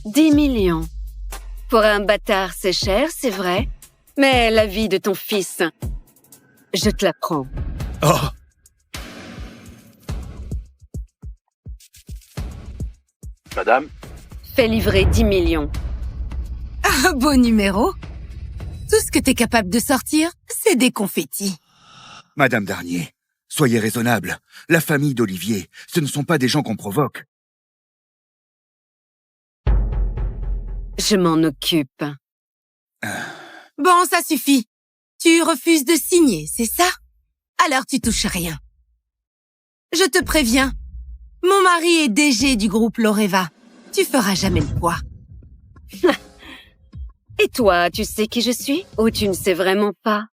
10 millions. Pour un bâtard, c'est cher, c'est vrai. Mais la vie de ton fils, je te la prends. Oh! Madame? Fais livrer 10 millions. Ah, beau numéro. Tout ce que t'es capable de sortir, c'est des confettis. Madame Darnier, soyez raisonnable. La famille d'Olivier, ce ne sont pas des gens qu'on provoque. Je m'en occupe. Bon, ça suffit. Tu refuses de signer, c'est ça? Alors tu touches rien. Je te préviens. Mon mari est DG du groupe Loreva. Tu feras jamais le poids. Et toi, tu sais qui je suis? Ou tu ne sais vraiment pas?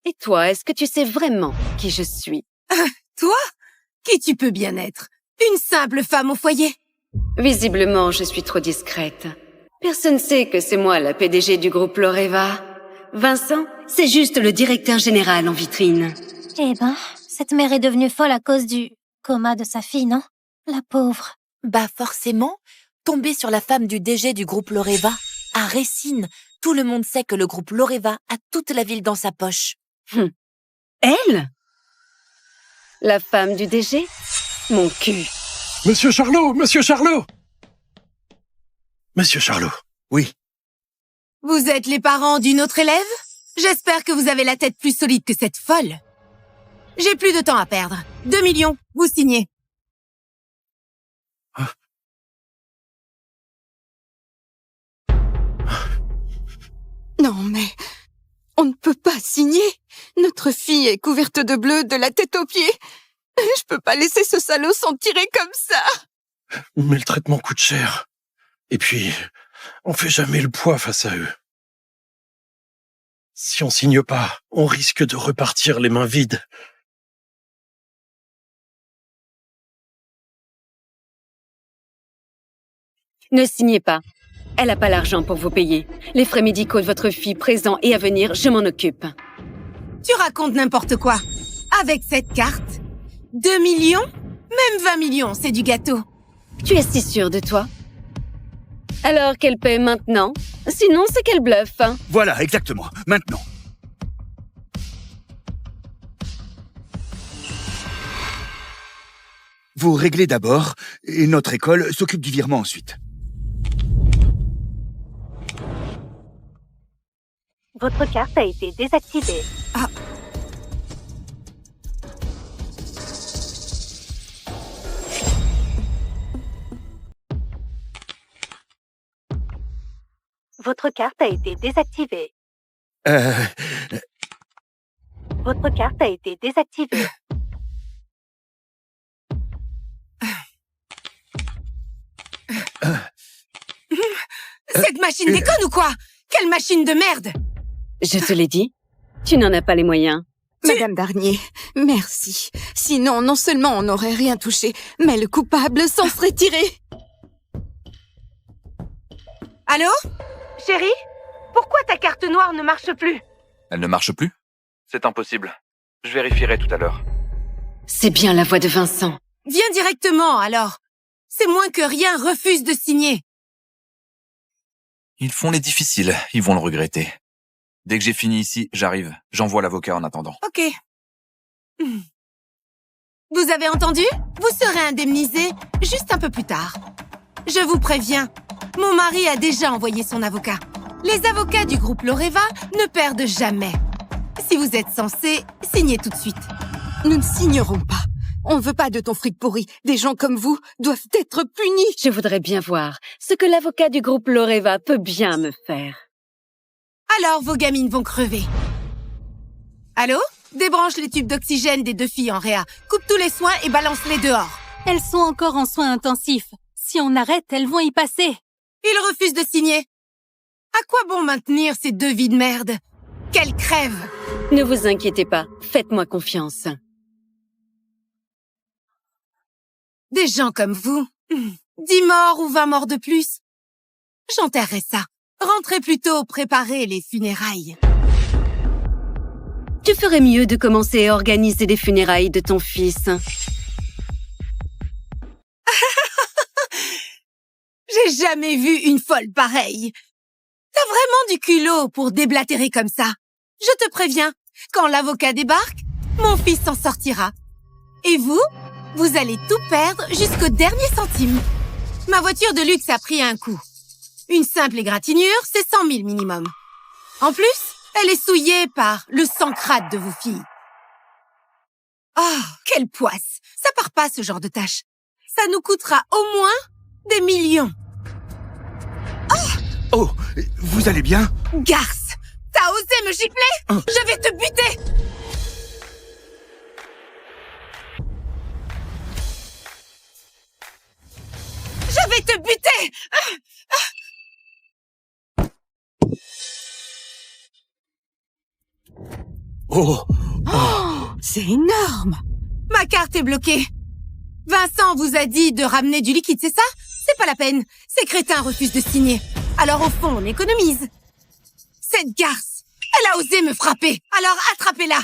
Et toi, est-ce que tu sais vraiment qui je suis? Toi? Qui tu peux bien être? Une simple femme au foyer? Visiblement, je suis trop discrète. Personne ne sait que c'est moi la PDG du groupe Loreva. Vincent, c'est juste le directeur général en vitrine. Eh ben, cette mère est devenue folle à cause du coma de sa fille, non? La pauvre. Bah forcément, tomber sur la femme du DG du groupe Loreva, à Racine, tout le monde sait que le groupe Loreva a toute la ville dans sa poche. Elle? La femme du DG? Mon cul. Monsieur Charlot! Monsieur Charlot! Monsieur Charlot. Oui. Vous êtes les parents d'une autre élève? J'espère que vous avez la tête plus solide que cette folle. J'ai plus de temps à perdre. 2 millions, vous signez. Non, mais... on ne peut pas signer. Notre fille est couverte de bleu de la tête aux pieds. Je peux pas laisser ce salaud s'en tirer comme ça. Mais le traitement coûte cher. Et puis, on fait jamais le poids face à eux. Si on signe pas, on risque de repartir les mains vides. Ne signez pas. Elle n'a pas l'argent pour vous payer. Les frais médicaux de votre fille présents et à venir, je m'en occupe. Tu racontes n'importe quoi. Avec cette carte, 2 millions? Même 20 millions, c'est du gâteau. Tu es si sûre de toi? Alors qu'elle paie maintenant? Sinon, c'est qu'elle bluffe. Voilà, exactement. Maintenant. Vous réglez d'abord, et notre école s'occupe du virement ensuite. Votre carte a été désactivée. Ah. Votre carte a été désactivée. Votre carte a été désactivée. Cette machine déconne ou quoi? Quelle machine de merde! Je te l'ai dit, tu n'en as pas les moyens. Madame Darnier, merci. Sinon, non seulement on n'aurait rien touché, mais le coupable s'en serait tiré. Allô? Chérie, pourquoi ta carte noire ne marche plus? Elle ne marche plus? C'est impossible. Je vérifierai tout à l'heure. C'est bien la voix de Vincent. Viens directement, alors. C'est moins que rien refuse de signer. Ils font les difficiles, ils vont le regretter. Dès que j'ai fini ici, j'arrive. J'envoie l'avocat en attendant. Ok. Vous avez entendu? Vous serez indemnisé juste un peu plus tard. Je vous préviens, mon mari a déjà envoyé son avocat. Les avocats du groupe Loreva ne perdent jamais. Si vous êtes censé, signez tout de suite. Nous ne signerons pas. On ne veut pas de ton fric pourri. Des gens comme vous doivent être punis. Je voudrais bien voir ce que l'avocat du groupe Loreva peut bien me faire. Alors vos gamines vont crever. Allô? Débranche les tubes d'oxygène des deux filles en réa. Coupe tous les soins et balance-les dehors. Elles sont encore en soins intensifs. Si on arrête, elles vont y passer. Ils refusent de signer. À quoi bon maintenir ces deux vies de merde? Qu'elles crèvent! Ne vous inquiétez pas, faites-moi confiance. Des gens comme vous, 10 morts ou 20 morts de plus. J'enterrerai ça. Rentrez plutôt préparer les funérailles. Tu ferais mieux de commencer à organiser les funérailles de ton fils. J'ai jamais vu une folle pareille. T'as vraiment du culot pour déblatérer comme ça. Je te préviens, quand l'avocat débarque, mon fils s'en sortira. Et vous allez tout perdre jusqu'au dernier centime. Ma voiture de luxe a pris un coup. Une simple égratignure, c'est 100 000 minimum. En plus, elle est souillée par le sang crade de vos filles. Oh, quelle poisse! Ça part pas, ce genre de tâche. Ça nous coûtera au moins des millions. Oh, vous allez bien? Garce! T'as osé me gifler? Je vais te buter! Je vais te buter! Oh, c'est énorme! Ma carte est bloquée. Vincent vous a dit de ramener du liquide, c'est ça? C'est pas la peine. Ces crétins refusent de signer. Alors au fond, on économise. Cette garce, elle a osé me frapper. Alors attrapez-la.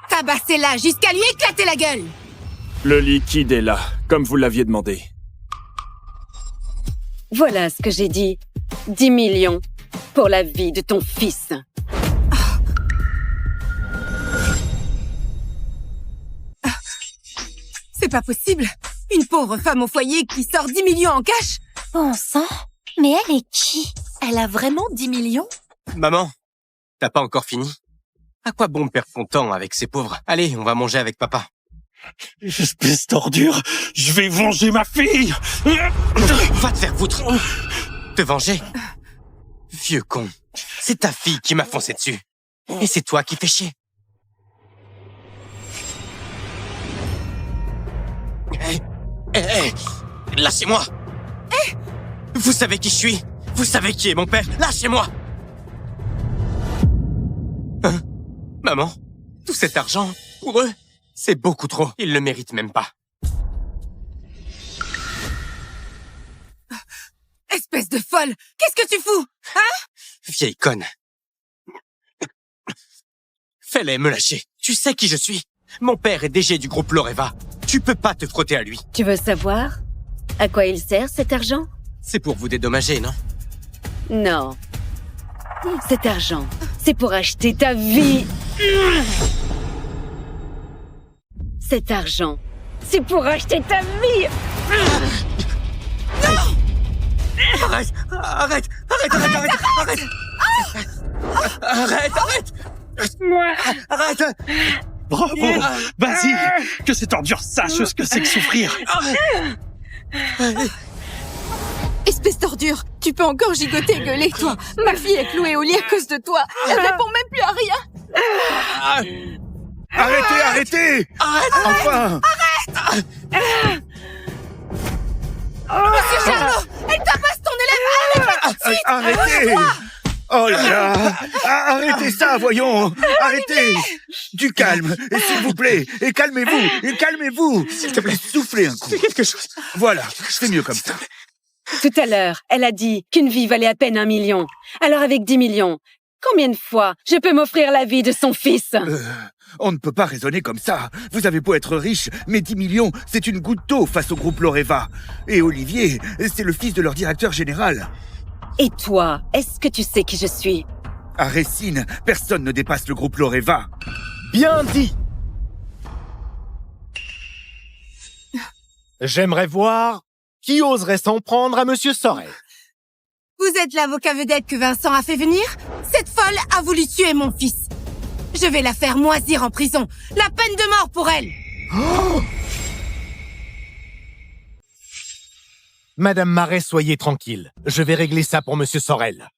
Tabassez-la jusqu'à lui éclater la gueule. Le liquide est là, comme vous l'aviez demandé. Voilà ce que j'ai dit. 10 millions pour la vie de ton fils. C'est pas possible. Une pauvre femme au foyer qui sort 10 millions en cash. Bon sang, mais elle est qui? Elle a vraiment 10 millions? Maman, t'as pas encore fini? À quoi bon perdre ton temps avec ces pauvres? Allez, on va manger avec papa. Espèce d'ordure, je vais venger ma fille! Va te faire foutre! Te venger? Vieux con, c'est ta fille qui m'a foncé dessus. Et c'est toi qui fais chier. Hé, lâchez-moi! Vous savez qui je suis? Vous savez qui est mon père? Lâchez-moi! Hein? Maman, tout cet argent, pour eux, c'est beaucoup trop. Ils le méritent même pas. Espèce de folle! Qu'est-ce que tu fous? Hein? Vieille conne. Fais-les me lâcher. Tu sais qui je suis. Mon père est DG du groupe Loreva. Tu peux pas te frotter à lui. Tu veux savoir à quoi il sert cet argent? C'est pour vous dédommager, non? Non. Cet argent, c'est pour acheter ta vie. Cet argent, C'est pour racheter ta vie. Arrête! Arrête! Arrête! Arrête! Arrête! Arrête! Arrête! Moi. Arrête! Bravo! Vas-y! Que cette ordure sache ce que c'est que souffrir! Espèce d'ordure, tu peux encore gigoter et gueuler, toi. Ma fille est clouée au lit à cause de toi. Elle répond même plus à rien. Arrêtez, arrêtez! Enfin! Arrête! Monsieur Charlot, elle tabasse ton élève! Arrête tout de suite! Arrêtez! Oh là là! Arrêtez ça, voyons! Arrêtez! Du calme, et s'il vous plaît! Et calmez-vous! Et calmez-vous! S'il te plaît, soufflez un coup. fais quelque chose. Voilà, c'est mieux comme ça. Tout à l'heure, elle a dit qu'une vie valait à peine 1 million. Alors avec 10 millions, combien de fois je peux m'offrir la vie de son fils? On ne peut pas raisonner comme ça. Vous avez beau être riche, mais 10 millions, c'est une goutte d'eau face au groupe Loreva. Et Olivier, c'est le fils de leur directeur général. Et toi, est-ce que tu sais qui je suis? À Racine, personne ne dépasse le groupe Loreva. Bien dit! J'aimerais voir qui oserait s'en prendre à Monsieur Sorel. Vous êtes l'avocat vedette que Vincent a fait venir? Cette folle a voulu tuer mon fils. Je vais la faire moisir en prison. La peine de mort pour elle. Oh! Madame Marais, soyez tranquille. Je vais régler ça pour Monsieur Sorel.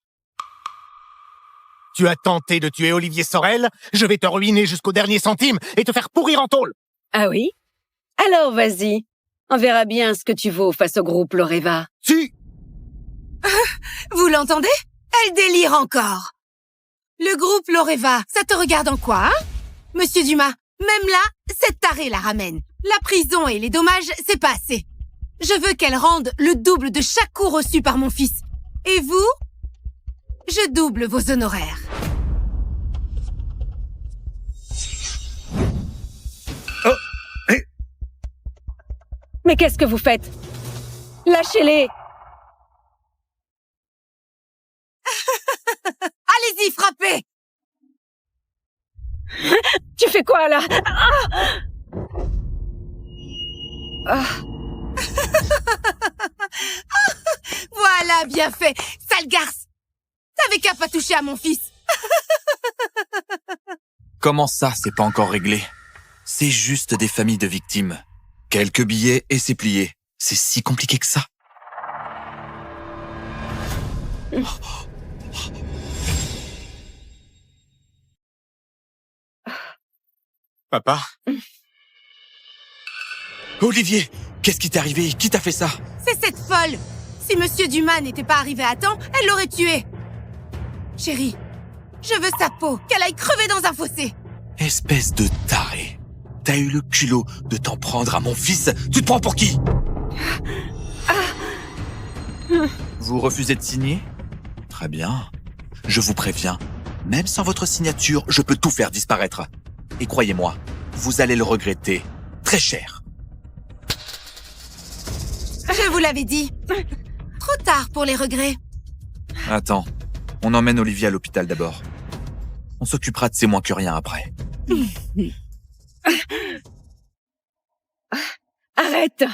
Tu as tenté de tuer Olivier Sorel? Je vais te ruiner jusqu'au dernier centime et te faire pourrir en tôle. Ah oui? Alors vas-y. On verra bien ce que tu vaux face au groupe Loreva. Si! Vous l'entendez? Elle délire encore. Le groupe Loreva, ça te regarde en quoi, hein? Monsieur Dumas, même là, cette tarée la ramène. La prison et les dommages, c'est pas assez. Je veux qu'elle rende le double de chaque coup reçu par mon fils. Et vous? Je double vos honoraires. Oh! Mais qu'est-ce que vous faites? Lâchez-les! Allez-y, frappez! Tu fais quoi, là? Voilà, bien fait! Sale garce! T'avais qu'à pas toucher à mon fils! Comment ça, c'est pas encore réglé? C'est juste des familles de victimes. Quelques billets et c'est plié. C'est si compliqué que ça. Papa? Olivier, qu'est-ce qui t'est arrivé? Qui t'a fait ça? C'est cette folle! Si Monsieur Dumas n'était pas arrivé à temps, elle l'aurait tué! Chérie, je veux sa peau, qu'elle aille crever dans un fossé! Espèce de taré. T'as eu le culot de t'en prendre à mon fils? Tu te prends pour qui? Vous refusez de signer? Très bien. Je vous préviens, même sans votre signature, je peux tout faire disparaître. Et croyez-moi, vous allez le regretter très cher. Je vous l'avais dit. Trop tard pour les regrets. Attends, on emmène Olivier à l'hôpital d'abord. On s'occupera de ses moins que rien après. Arrête!